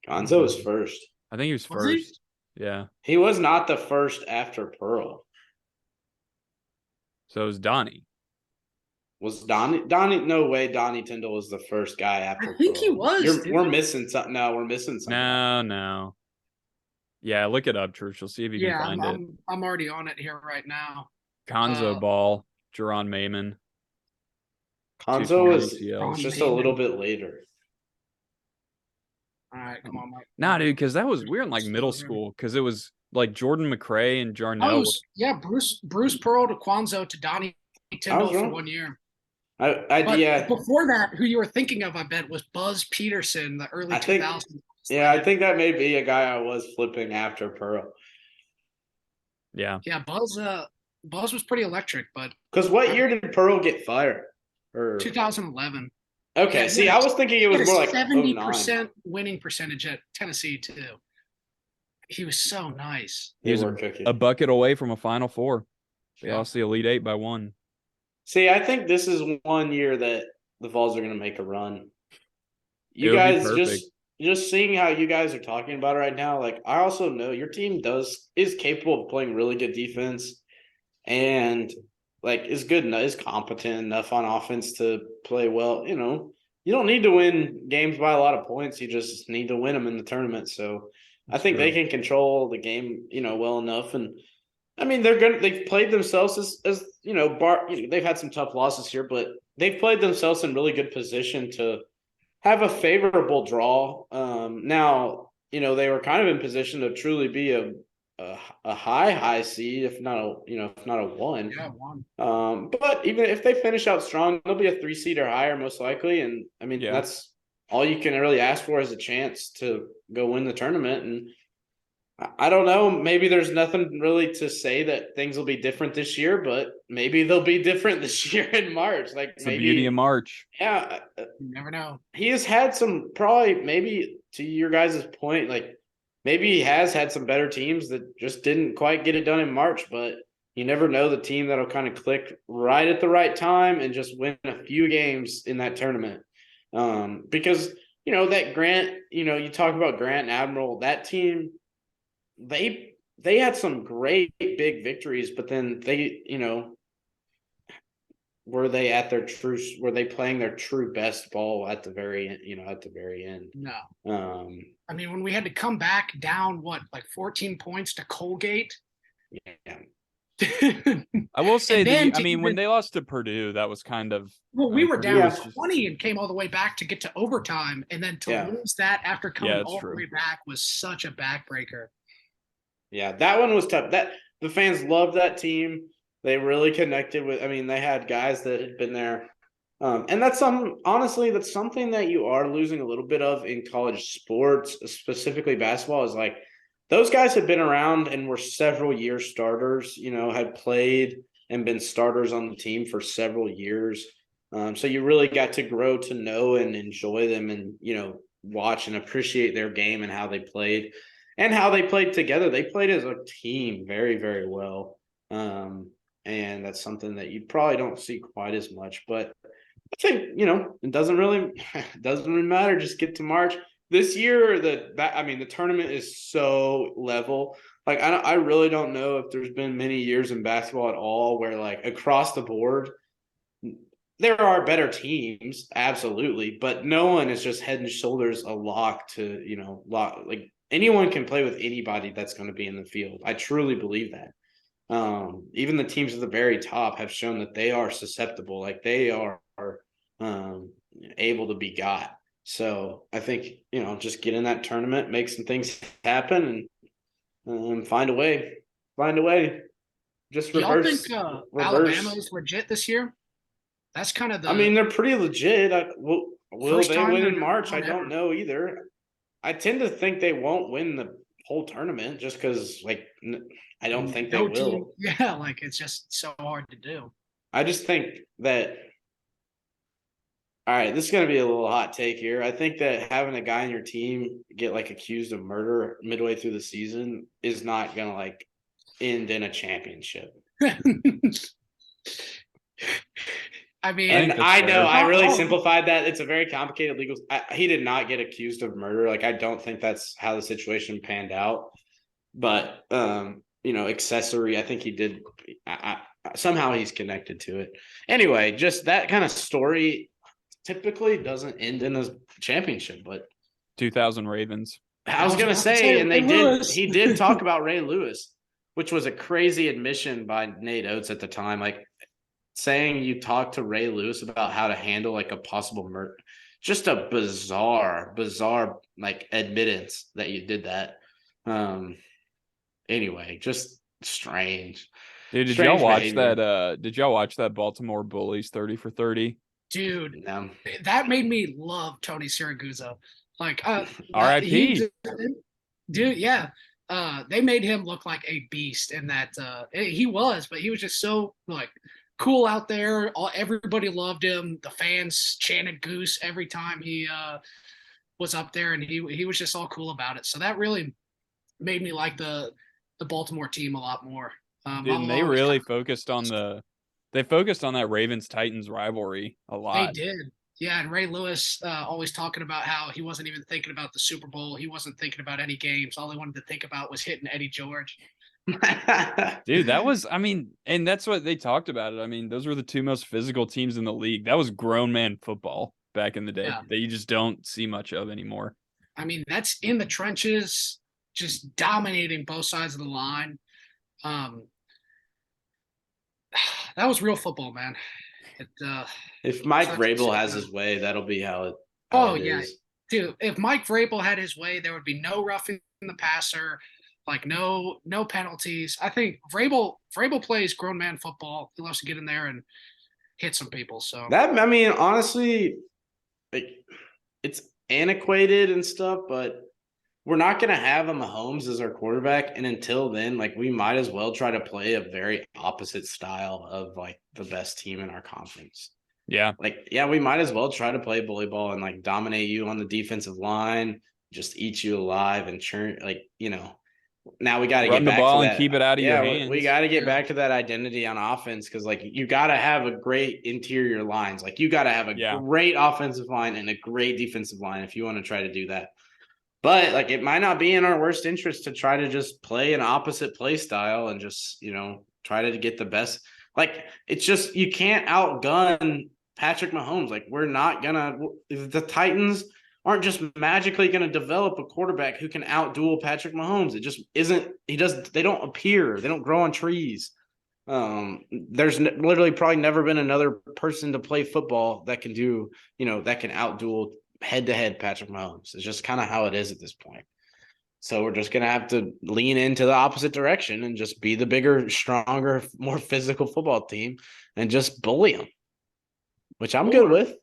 Gonzo was first. I think he was Was he? first. Yeah. He was not the first after Pearl. So it was Donnie. Was Donnie? No way. Donnie Tyndall was the first guy after. I think he Pearl. was, dude. We're missing something. No, we're missing something. No. Yeah, look it up, Church. You'll see if you can Yeah, find it. I'm already on it here right now. Konzo Ball, Jerron Mayman. Two Konzo torn is ACLs. just a little bit later. All right, come on, Mike. Nah, dude, because that was we were in like middle school because it was like Jordan McRae and Jarnell. Bruce Pearl to Kwanzaa to Donnie Tyndall for 1 year. Yeah. Before that, who you were thinking of, I bet, was Buzz Peterson, the early 2000s. Yeah, I think that may be a guy I was flipping after Pearl. Yeah. Yeah, Buzz was pretty electric, but because what year did Pearl get fired? Or 2011. Okay, see, I was thinking it was more like 70% winning percentage at Tennessee too. He was so nice. He was a bucket away from a Final Four. They lost the Elite Eight by 1. See, I think this is 1 year that the Vols are going to make a run. You It'll guys just seeing how you guys are talking about it right now. Like, I also know your team is capable of playing really good defense, and like is competent enough on offense to play well. You know, you don't need to win games by a lot of points. You just need to win them in the tournament. So I think they can control the game, well enough. And I mean, they've played themselves as they've had some tough losses here, but they've played themselves in really good position to have a favorable draw. Now, they were kind of in position to truly be a high seed, if not a 1. Yeah, 1. But even if they finish out strong, they'll be a 3 seed or higher most likely. And I mean, that's all you can really ask for is a chance to go win the tournament. And I don't know, maybe there's nothing really to say that things will be different this year, but maybe they'll be different this year in March. Like, it's the beauty of March. Yeah. You never know. He has had some, probably maybe to your guys' point, like, maybe he has had some better teams that just didn't quite get it done in March, but you never know the team that'll kind of click right at the right time and just win a few games in that tournament. Because, that Grant, you talk about Grant and Admiral, that team, they had some great big victories, but then they, were they playing their true best ball at the very end? No. I mean, when we had to come back down, 14 points to Colgate? Yeah. I will say when they lost to Purdue, that was kind of we were down 20 and came all the way back to get to overtime, and then to lose that after coming all the way back was such a backbreaker. Yeah, that one was tough. That the fans loved that team. They really connected with. I mean, they had guys that had been there, and that's something that you are losing a little bit of in college sports, specifically basketball. Is like those guys had been around and were several years starters. Had played and been starters on the team for several years. So you really got to grow to know and enjoy them, and watch and appreciate their game and how they played. And how they played together. They played as a team very, very well. And that's something that you probably don't see quite as much. But I think, it doesn't really matter. Just get to March. This year, the tournament is so level. Like, I really don't know if there's been many years in basketball at all where, like, across the board, there are better teams, absolutely. But no one is just head and shoulders a lock to, like, anyone can play with anybody that's going to be in the field. I truly believe that. Even the teams at the very top have shown that they are susceptible, like they are able to be got. So I think, just get in that tournament, make some things happen, and find a way. Just reverse. Do y'all think Alabama is legit this year? That's kind of they're pretty legit. Will they win in March? I don't know either. I tend to think they won't win the whole tournament just because, like, I don't think they will. Yeah, like, it's just so hard to do. I just think that – all right, this is going to be a little hot take here. I think that having a guy on your team get, like, accused of murder midway through the season is not going to, like, end in a championship. I mean, I know I really simplified that. It's a very complicated legal. He did not get accused of murder. Like, I don't think that's how the situation panned out. But accessory. I think he did. Somehow he's connected to it. Anyway, just that kind of story typically doesn't end in a championship. But 2000 Ravens. I was was gonna about to say, and Ray Lewis. he did talk about Ray Lewis, which was a crazy admission by Nate Oates at the time. Like saying you talked to Ray Lewis about how to handle like a possible murder. Just a bizarre like admittance that you did that. Anyway, just strange. Dude, did y'all Strange watch behavior. that? Did y'all watch that Baltimore Bullies 30 for 30? Dude, No. that made me love Tony Siragusa. Like, R.I.P. dude, yeah. They made him look like a beast in that. He was, but he was just so like cool out there. Everybody loved him. The fans chanted "Goose" every time he was up there, and he was just all cool about it. So that really made me like the Baltimore team a lot more. Dude, and they really focused on that Ravens Titans rivalry a They lot. did. Yeah, and Ray Lewis always talking about how he wasn't even thinking about the Super Bowl. He wasn't thinking about any games. All he wanted to think about was hitting Eddie George. Dude, that was, I mean, and that's what they talked about it. I mean, those were the two most physical teams in the league. That was grown man football back in the day Yeah. that you just don't see much of anymore. I mean, that's in the trenches, just dominating both sides of the line. That was real football, man. If Mike Such a Vrabel shit has show. his way, that'll be how it. Oh, yeah. Dude, if Mike Vrabel had his way, there would be no roughing the passer, like no penalties. I think Vrabel plays grown man football. He loves to get in there and hit some people. So That, I mean, honestly, like it's antiquated and stuff, but we're not going to have a Mahomes as our quarterback. And until then, like we might as well try to play a very opposite style of like the best team in our conference. Yeah. Like, yeah, we might as well try to play bully ball and like dominate you on the defensive line, just eat you alive and churn. Like, you know, now we got to Run get the back ball to and that. keep it out of your Yeah, hands. we got to get Yeah. back to that identity on offense because like you got to have a great interior lines. Like you got to have a Yeah. great offensive line and a great defensive line if you want to try to do that. But like it might not be in our worst interest to try to just play an opposite play style and just, you know, try to get the best. Like it's just you can't outgun Patrick Mahomes. Like we're not gonna the Titans aren't just magically gonna develop a quarterback who can outduel Patrick Mahomes. It just isn't. They don't appear. They don't grow on trees. There's literally probably never been another person to play football that can do, you know, that can outduel head-to-head Patrick Mahomes. It's just kind of how it is at this point. So we're just going to have to lean into the opposite direction and just be the bigger, stronger, more physical football team and just bully them, which I'm good with.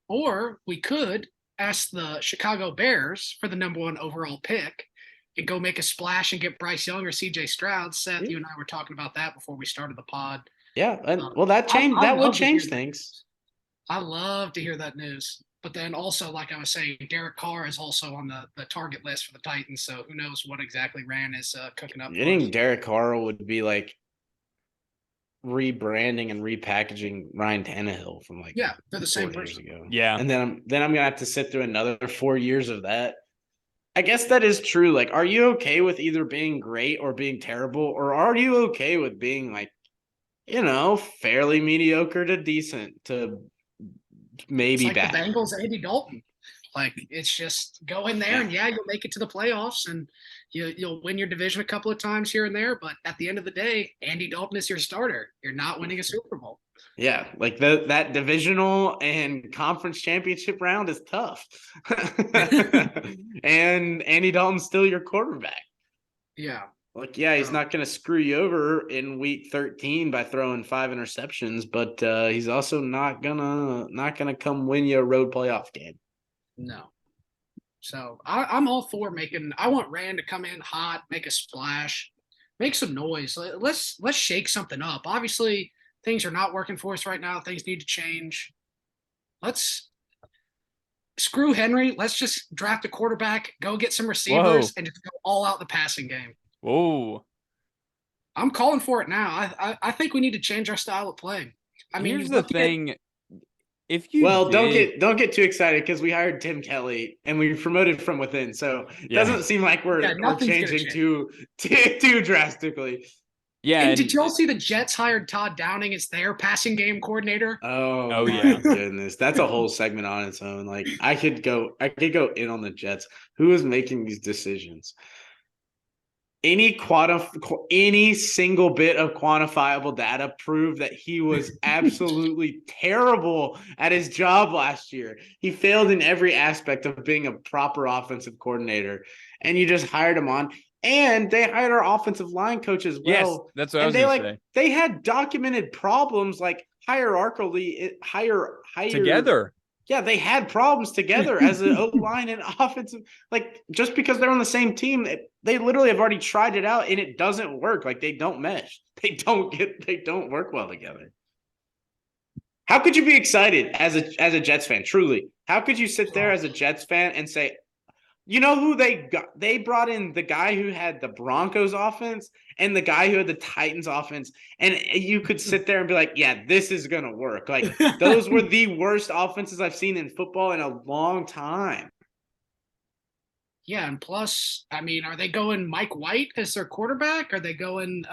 Or we could ask the Chicago Bears for the #1 overall pick and go make a splash and get Bryce Young or CJ Stroud. Seth, you and I were talking about that before we started the pod. Yeah, and well, that changed. That would change things. I love to hear that news. But then also, like I was saying, Derek Carr is also on the target list for the Titans. So who knows what exactly Rand is cooking up. Getting Derek Carr would be like rebranding and repackaging Ryan Tannehill from like they're the same person. Ago. Yeah, and then I'm gonna have to sit through another 4 years of that. I guess that is true. Like, are you okay with either being great or being terrible, or are you okay with being like, you know, fairly mediocre to decent to maybe it's like bad? The Bengals, Andy Dalton. Like it's just go in there and you'll make it to the playoffs and you'll win your division a couple of times here and there. But at the end of the day, Andy Dalton is your starter. You're not winning a Super Bowl. Yeah, like that divisional and conference championship round is tough. And Andy Dalton's still your quarterback. Yeah. Like, yeah, he's not going to screw you over in week 13 by throwing 5 interceptions, but he's also not gonna come win you a road playoff game. No. So I'm all for I want Rand to come in hot, make a splash, make some noise. Let's shake something up. Obviously, things are not working for us right now. Things need to change. Let's screw Henry. Let's just draft a quarterback, go get some receivers, and just go all out the passing game. Whoa. I'm calling for it now. I think we need to change our style of playing. I mean, here's the thing. If you don't get too excited because we hired Tim Kelly and we promoted from within, so it doesn't seem like we're changing too drastically. Yeah, And and did y'all see the Jets hired Todd Downing as their passing game coordinator? Oh, yeah. my goodness. That's a whole segment on its own. Like I could go in on the Jets. Who is making these decisions? Any single bit of quantifiable data proved that he was absolutely terrible at his job last year. He failed in every aspect of being a proper offensive coordinator. And you just hired him on. And they hired our offensive line coach as Yes, well. that's what I And was they gonna say. they had documented problems like hierarchically higher Together. yeah, they had problems together as an O line and offensive. Like just because they're on the same team, they literally have already tried it out and it doesn't work. Like they don't mesh. They don't work well together. How could you be excited as a Jets fan? Truly, how could you sit there as a Jets fan and say, you know who they got? They brought in the guy who had the Broncos offense and the guy who had the Titans offense. And you could sit there and be like, yeah, this is going to work. Like those were the worst offenses I've seen in football in a long time. Yeah, and plus, I mean, are they going Mike White as their quarterback? Are they going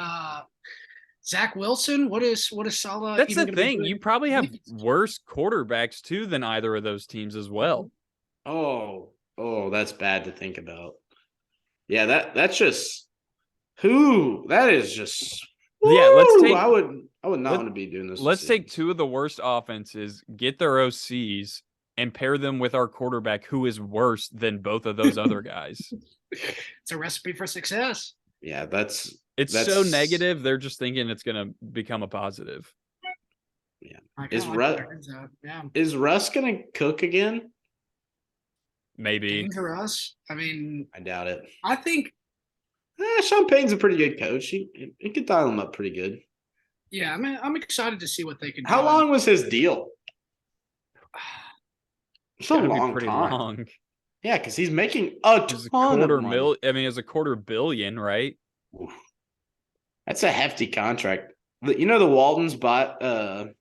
Zach Wilson? What is Salah? That's even the gonna be thing. doing? You probably have worse quarterbacks too than either of those teams as well. Oh, that's bad to think about. Yeah, that's just that is just Yeah, let's take I would not want to be doing this. Let's take two of the worst offenses, get their OCs, and pair them with our quarterback who is worse than both of those other guys. It's a recipe for success. Yeah, It's that's so negative, they're just thinking it's gonna become a positive. Yeah. Yeah. Is Russ gonna cook again? Maybe. Dangerous. I mean, I doubt it. I think. Sean Payton's a pretty good coach. He could dial him up pretty good. Yeah, I mean, I'm excited to see what they can do. How long was his deal? It's a long pretty time. long. Yeah, because he's making a ton of money. I mean, it's a $250 million, right? Oof. That's a hefty contract. You know the Waltons bought the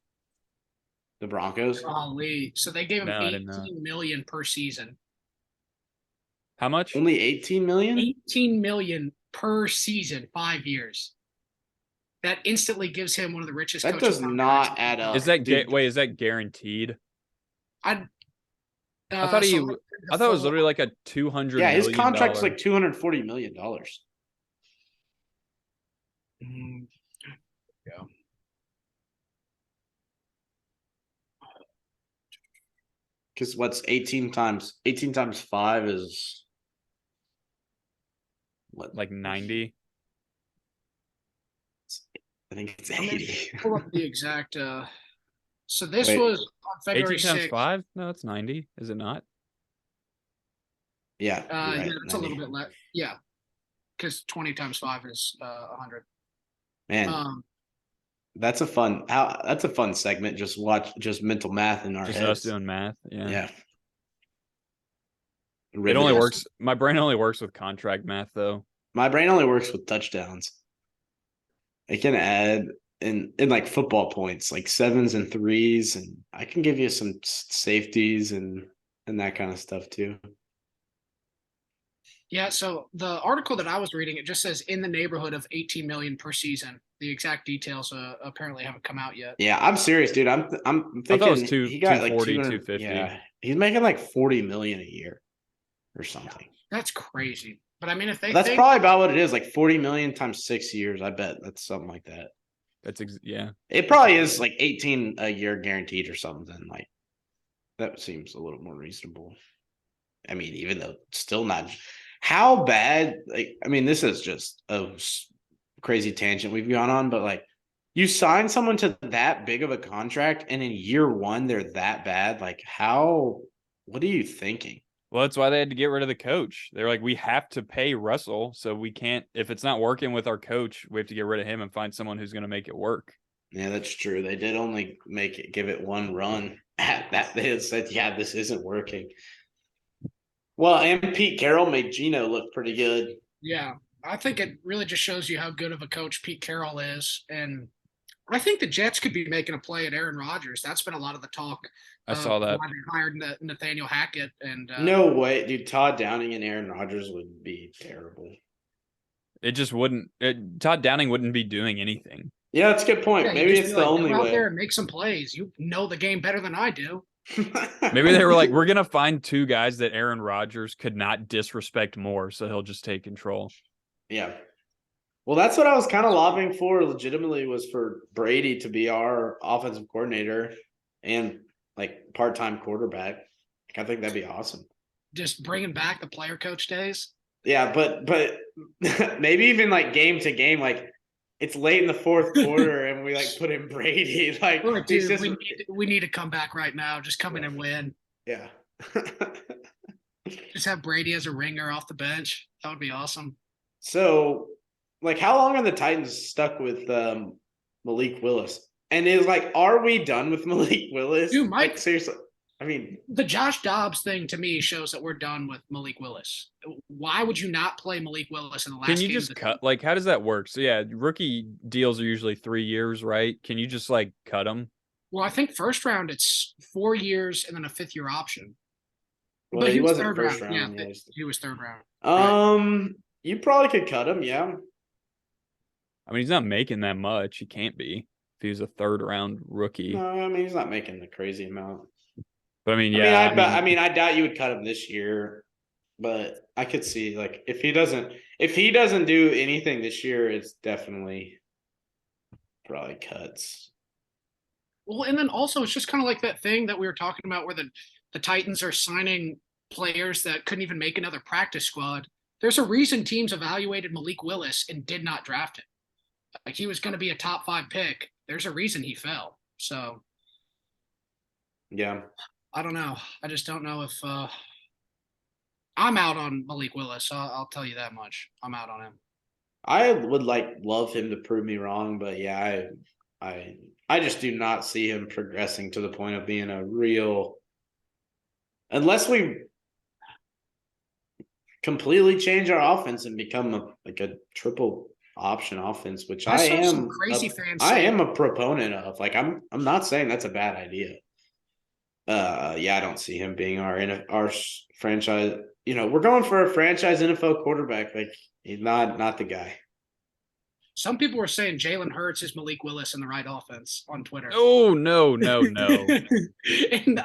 Broncos. Golly. So they gave him No, I didn't know. $18 million per season. How much? Only 18 million? 18 million per season, 5 years. That instantly gives him one of the richest. That does not add up. Is that is that guaranteed? I thought I thought it was literally like a $200 Yeah, his million contract's like $240 million. Yeah. Because what's 18 times 5 is what? like 90. I think it's 80. Pull up the exact. So this was on February 18 times 6th. 5? No, it's 90. Is it not? Yeah. Right, yeah, it's 90. a little bit less. Yeah, because 20 times 5 is 100. Man, that's a fun segment. Just mental math in our Just heads. us doing math. Yeah. Yeah. It only works. My brain only works with contract math, though. My brain only works with touchdowns. It can add in like football points, like 7s and 3s, and I can give you some safeties and that kind of stuff too. Yeah, so the article that I was reading, it just says in the neighborhood of 18 million per season. The exact details apparently haven't come out yet. Yeah, I'm serious, dude. I'm thinking I thought it was he got 240, like 250. Yeah, he's making like 40 million a year or something. That's crazy. But I mean, if they That's probably about what it is, like 40 million times 6 years. I bet that's something like that. Yeah. It probably is like 18 a year guaranteed or something. Like that seems a little more reasonable. I mean, even though it's still not. How bad? Like, I mean, this is just a crazy tangent we've gone on, but like, you sign someone to that big of a contract, and in year one they're that bad. Like, how? What are you thinking? Well, that's why they had to get rid of the coach. They're like, we have to pay Russell, so we can't. If it's not working with our coach, we have to get rid of him and find someone who's going to make it work. Yeah, that's true. They did only give it one run at that. They had said, yeah, this isn't working. Well, and Pete Carroll made Geno look pretty good. Yeah, I think it really just shows you how good of a coach Pete Carroll is. And I think the Jets could be making a play at Aaron Rodgers. That's been a lot of the talk. I saw that. Why they hired Nathaniel Hackett. And no way, dude. Todd Downing and Aaron Rodgers would be terrible. It just wouldn't. Todd Downing wouldn't be doing anything. Yeah, that's a good point. Yeah, you Maybe just it's be the like, only go out way. there and make some plays. You know the game better than I do. Maybe they were like, we're gonna find two guys that Aaron Rodgers could not disrespect more, so he'll just take control. Yeah. Well, that's what I was kind of lobbying for legitimately, was for Brady to be our offensive coordinator and like part-time quarterback. Like, I think that'd be awesome. Just bringing back the player coach days. Yeah, but maybe even like game to game, like it's late in the fourth quarter and we like put in Brady. Like, We're like, he's dude, just we need to come back right now. Just come in and win. yeah. Just have Brady as a ringer off the bench. That would be awesome. So, like, how long are the Titans stuck with Malik Willis? And is like, are we done with Malik Willis? Dude, Mike, like, seriously, I mean, the Josh Dobbs thing to me shows that we're done with Malik Willis. Why would you not play Malik Willis in the last Can you game? just cut? Like, how does that work? So yeah, rookie deals are usually 3 years, right? Can you just like cut them? Well, I think first round it's 4 years and then a 5th-year option. well, But he he was wasn't third first round. Yeah, round. Yeah. he was third round. Right. You probably could cut him. Yeah. I mean, he's not making that much. He can't be if he was a third round rookie. No, I mean, he's not making the crazy amount. But I mean, I yeah. mean, I doubt you would cut him this year, but I could see like if he doesn't do anything this year, it's definitely probably cuts. Well, and then also it's just kind of like that thing that we were talking about where the Titans are signing players that couldn't even make another practice squad. There's a reason teams evaluated Malik Willis and did not draft him. Like he was going to be a top 5 pick. There's a reason he fell. So Yeah. I don't know. I just don't know if I'm out on Malik Willis. I'll tell you that much. I'm out on him. I would love him to prove me wrong, but yeah, I just do not see him progressing to the point of being a real, unless we completely change our offense and become a triple option offense, which I saw some am crazy fans I say- am a proponent of. Like, I'm not saying that's a bad idea. Yeah, I don't see him being our franchise. You know, we're going for a franchise NFL quarterback. Like, he's not the guy. Some people were saying Jalen Hurts is Malik Willis in the right offense on Twitter. Oh no. And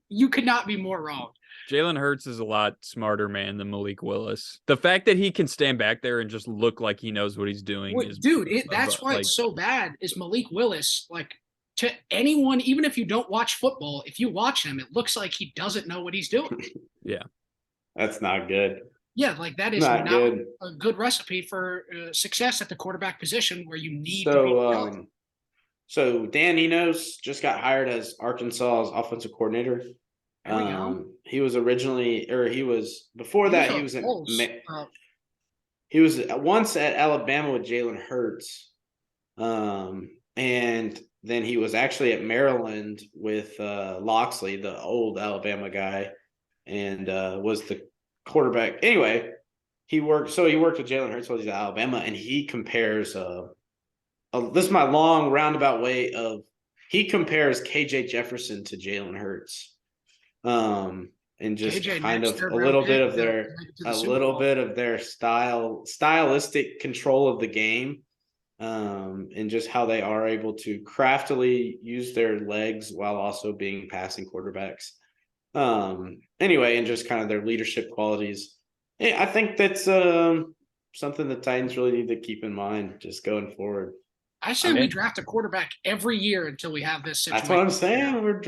you could not be more wrong. Jalen Hurts is a lot smarter man than Malik Willis. The fact that he can stand back there and just look like he knows what he's doing Well, is dude, that's why it's so bad. Is Malik Willis like to anyone, even if you don't watch football, if you watch him, it looks like he doesn't know what he's doing. Yeah, That's not good. Yeah, like that is Not not good. a good recipe for success at the quarterback position where you need to be intelligent. So Dan Enos just got hired as Arkansas's offensive coordinator. There we go. He was originally, or he was before that. He was in. He was once at Alabama with Jalen Hurts, and then he was actually at Maryland with Loxley, the old Alabama guy, and was the quarterback. Anyway, he worked with Jalen Hurts while he's at Alabama, and he compares. This is my long roundabout way of. He compares KJ Jefferson to Jalen Hurts, and just KJ kind next of third a round little pick bit of to their make it to the Super Bowl. stylistic control of the game, and just how they are able to craftily use their legs while also being passing quarterbacks. Anyway, and just kind of their leadership qualities. Yeah, I think that's something the Titans really need to keep in mind just going forward. I say we draft a quarterback every year until we have this situation. That's what I'm saying. We're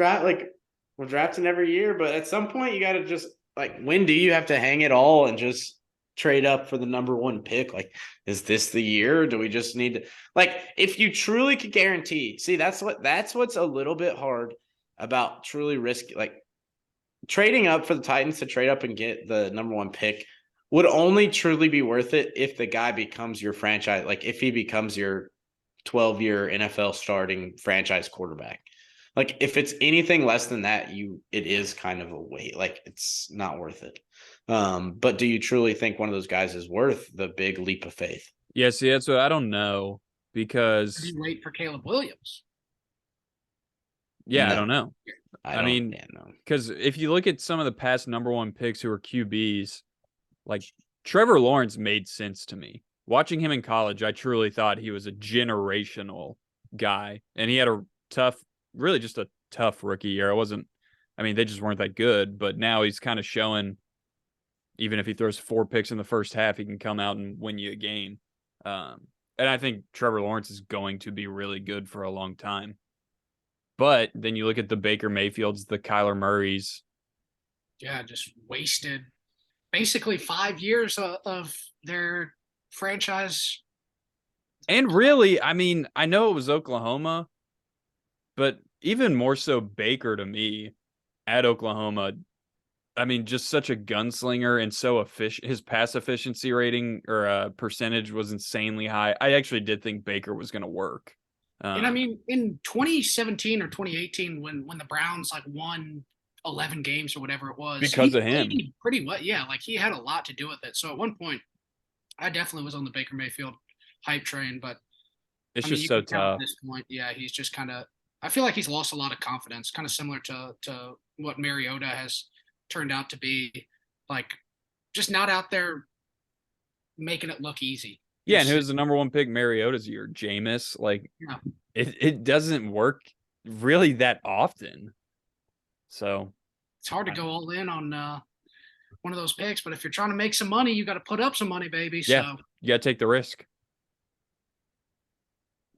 drafting every year, but at some point you got to just when do you have to hang it all and just trade up for the number 1 pick? Like, is this the year? Or do we just need to if you truly could guarantee? See, that's what's a little bit hard about truly risky trading up for the Titans to trade up and get the number 1 pick would only truly be worth it if the guy becomes your franchise, if he becomes your 12-year NFL starting franchise quarterback. If it's anything less than that, it is kind of a wait. It's not worth it. But do you truly think one of those guys is worth the big leap of faith? Yeah, see, that's what I don't know because you wait for Caleb Williams. Yeah, No. I don't know. I mean, because if you look at some of the past number 1 picks who are QBs, like Trevor Lawrence made sense to me. Watching him in college, I truly thought he was a generational guy, and he had a really just a tough rookie year. They just weren't that good, but now he's kind of showing, even if he throws 4 picks in the first half, he can come out and win you a game. And I think Trevor Lawrence is going to be really good for a long time. But then you look at the Baker Mayfields, the Kyler Murrays. Yeah, just wasted basically 5 years of their franchise. And really, I know it was Oklahoma, but even more so Baker to me at Oklahoma. Just such a gunslinger and so efficient. His pass efficiency rating or percentage was insanely high. I actually did think Baker was going to work. And in 2017 or 2018, when the Browns won 11 games or whatever it was, because of him, pretty well. Yeah, he had a lot to do with it. So at one point, I definitely was on the Baker Mayfield hype train, but it's just so tough. At this point, yeah, he's just kind of. I feel like he's lost a lot of confidence, kind of similar to what Mariota has turned out to be, just not out there making it look easy. Yeah, and who's the number 1 pick Mariota's year? Jameis. Yeah. It doesn't work really that often. So it's hard to go all in on one of those picks, but if you're trying to make some money, you got to put up some money, baby. Yeah, so you got to take the risk.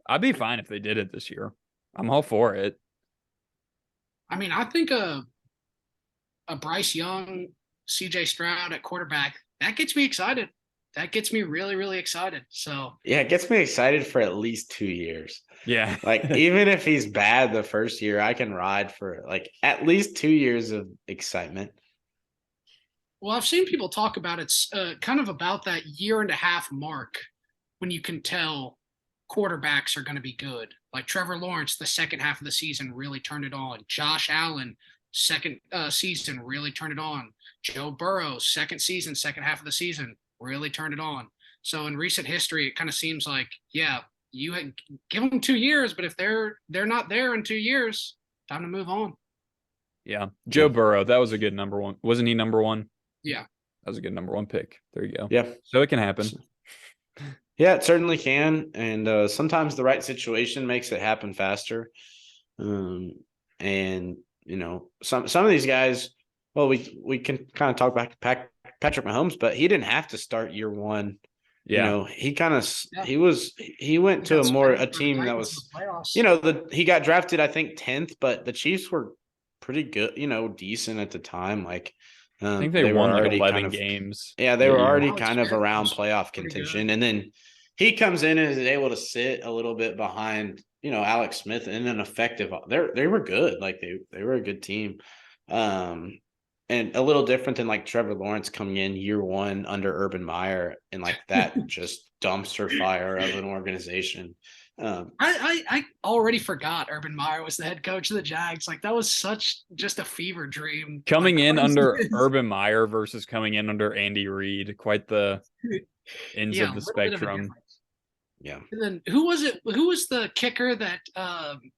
I'd be fine if they did it this year. I'm all for it. I think a Bryce Young, CJ Stroud at quarterback, that gets me excited. That gets me really, really excited. So yeah, it gets me excited for at least 2 years. Yeah. Even if he's bad the first year, I can ride for at least 2 years of excitement. Well, I've seen people talk about it's kind of about that 1.5 year mark when you can tell quarterbacks are going to be good. Like Trevor Lawrence, the second half of the season really turned it on. Josh Allen, second season really turned it on. Joe Burrow, second season, second half of the season really turned it on. So in recent history, it kind of seems like, yeah, give them 2 years, but if they're not there in 2 years, time to move on. Yeah, Joe Burrow, that was a good number 1. Wasn't he number 1? Yeah, that was a good number 1 pick. There you go. Yeah, so it can happen. Yeah, it certainly can, and sometimes the right situation makes it happen faster. And some of these guys, well, we can kind of talk back to Patrick Mahomes, but he didn't have to start year 1. Yeah, he went to a team that was, he got drafted, I think 10th, but the Chiefs were pretty good, decent at the time. I think they won 11 games. Yeah, they were already kind of around playoff contention, and then he comes in and is able to sit a little bit behind, Alex Smith, and then effective. They were good, they were a good team, and a little different than Trevor Lawrence coming in year 1 under Urban Meyer and that just dumpster fire of an organization. I already forgot Urban Meyer was the head coach of the Jags. That was such just a fever dream. Coming in under Urban Meyer versus coming in under Andy Reid, quite the ends of the spectrum. Yeah. And then who was it? Who was the kicker that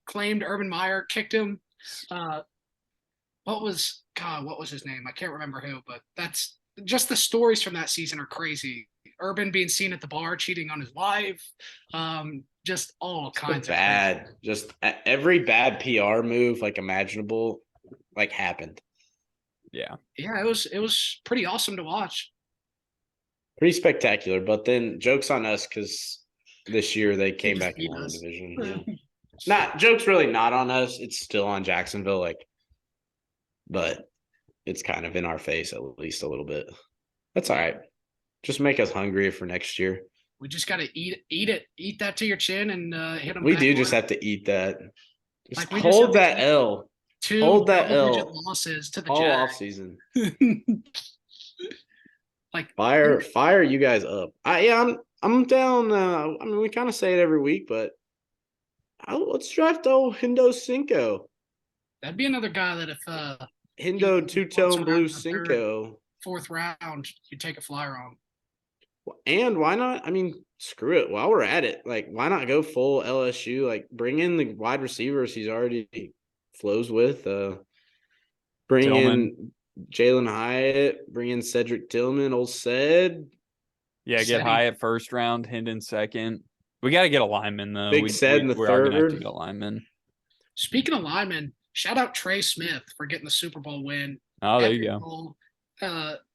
claimed Urban Meyer kicked him? What was his name? I can't remember who, but that's just the stories from that season are crazy. Urban being seen at the bar cheating on his wife. Just all kinds of bad, just every bad PR move imaginable happened. Yeah, it was pretty awesome to watch. Pretty spectacular, but then joke's on us because this year they came back in our division. Yeah. Not joke's really not on us. It's still on Jacksonville, but it's kind of in our face at least a little bit. That's all right. Just make us hungry for next year. We just got to eat that to your chin and hit them. We do just have to eat that. Just hold that L. Hold that L. Losses to the all Jags. off season. Fire you guys up. I'm down. We kind of say it every week, but let's draft old Hendo Cinco. That'd be another guy that if Hendo two-tone blue Cinco. 4th round, you take a flyer on. And why not? Screw it. While we're at it, why not go full LSU? Bring in the wide receivers he's already flows with. Bring in Jalen Hyatt. Bring in Cedric Tillman. Old Ced. Yeah, get Steady. high at first round, Hendon second. We got to get a lineman though. Big Sed in the we are gonna have to third. get a lineman. Speaking of linemen, shout out Trey Smith for getting the Super Bowl win. Oh, there you Epic go. goal.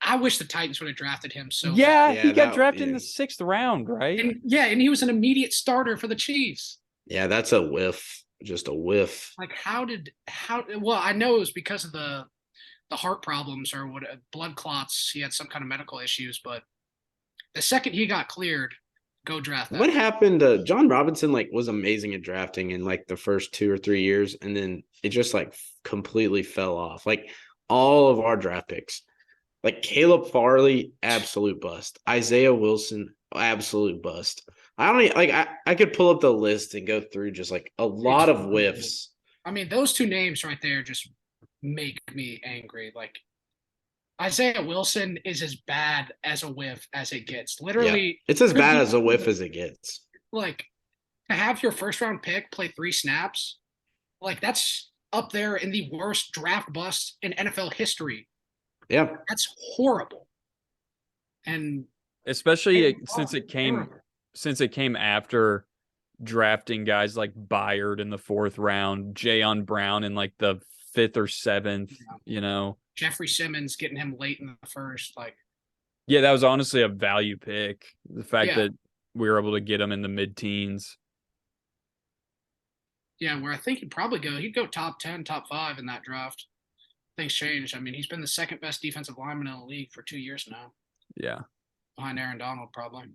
I wish the Titans would have drafted him so Yeah, Yeah, he got that- drafted in yeah. the 6th round, right? bad. And he was an immediate starter for the Chiefs. Yeah, that's a whiff. Just a whiff. Like well, I know it was because of the heart problems or what blood clots. He had some kind of medical issues, but the second he got cleared, go draft that. What happened to John Robinson? Like, was amazing at drafting in like the first 2 or 3 years, and then it just like completely fell off. Like all of our draft picks, like Caleb Farley, absolute bust. Isaiah Wilson, absolute bust. I don't like. I could pull up the list and go through just like a lot of whiffs. I mean, those two names right there just make me angry. Like Isaiah Wilson is as bad as a whiff as it gets. Literally, It's as could bad be- as a whiff as it gets. like to have your first round pick play 3 snaps, like that's up there in the worst draft bust in NFL history. Yeah, That's horrible. And Especially and- since it came terrible. after drafting guys like Byard in the 4th round, Jayon Brown in like the 5th or 7th, you know. Jeffrey Simmons getting him late in the first, like Yeah, that was honestly a value pick. The fact Yeah. that we were able to get him in the mid-teens. yeah, where I think he'd go top 10, top 5 in that draft. Things changed. I mean, he's been the second best defensive lineman in the league for 2 years now, Yeah. behind Aaron Donald probably.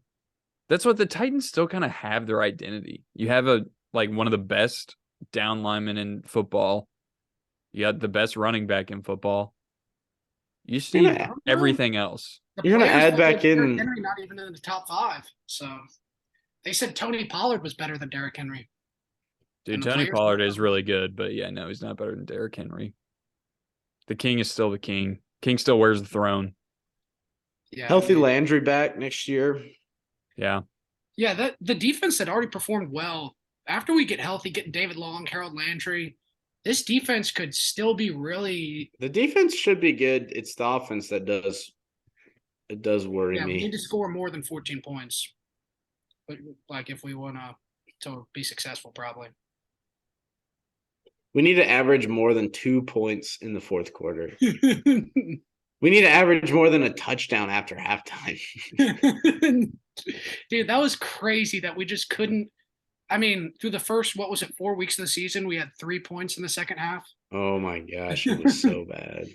That's what the Titans still kind of have their identity. You have one of the best down linemen in football. You got the best running back in football. You see Yeah. everything else. The You're gonna players add that back had Derrick in- Henry not even in the top 5. So they said Tony Pollard was better than Derrick Henry. Dude, And the Tony players Pollard don't is know. really good, but yeah, no, he's not better than Derrick Henry. The king is still the king. King still wears the throne. Yeah, healthy I mean, Landry back next year. Yeah. yeah. The defense had already performed well. After we get healthy, getting David Long, Harold Landry, this defense could still be really. The defense should be good. It's the offense that does worry Yeah, we me. need to score more than 14 points. But like if we want to be successful, probably. We need to average more than 2 points in the 4th quarter. We need to average more than a touchdown after halftime. Dude, that was crazy that we just couldn't. I mean, through the first, 4 weeks of the season, we had 3 points in the second half. Oh my gosh, it was so bad.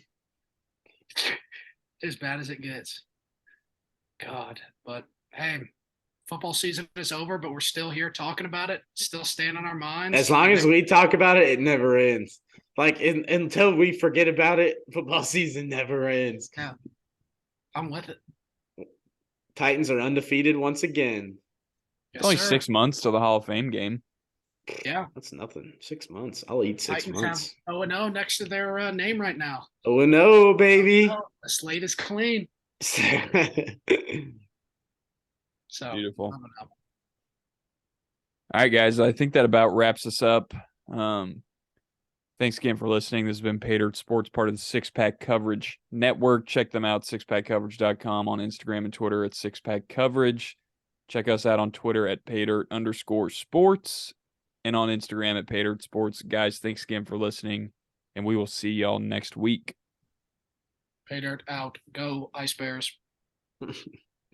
As bad as it gets. God, but hey, football season is over, but we're still here talking about it, still staying on our minds. As long as we talk about it, it never ends. Like until we forget about it, football season never ends. I'm with it. Titans are undefeated once again. Yes, It's only sir. 6 months till the Hall of Fame game. Yeah. That's nothing. 6 months. I'll eat 6 Titans months. have 0-0 next to their name right now. Oh no, baby. The slate is clean. So Beautiful. I don't know. All right, guys. I think that about wraps us up. Thanks again for listening. This has been Paydirt Sports, part of the Six Pack Coverage Network. Check them out, sixpackcoverage.com, on Instagram and Twitter at Six Pack Coverage. Check us out on Twitter at Paydirt_sports and on Instagram at Paydirt Sports. Guys, thanks again for listening, and we will see y'all next week. Pay dirt out. Go Ice Bears.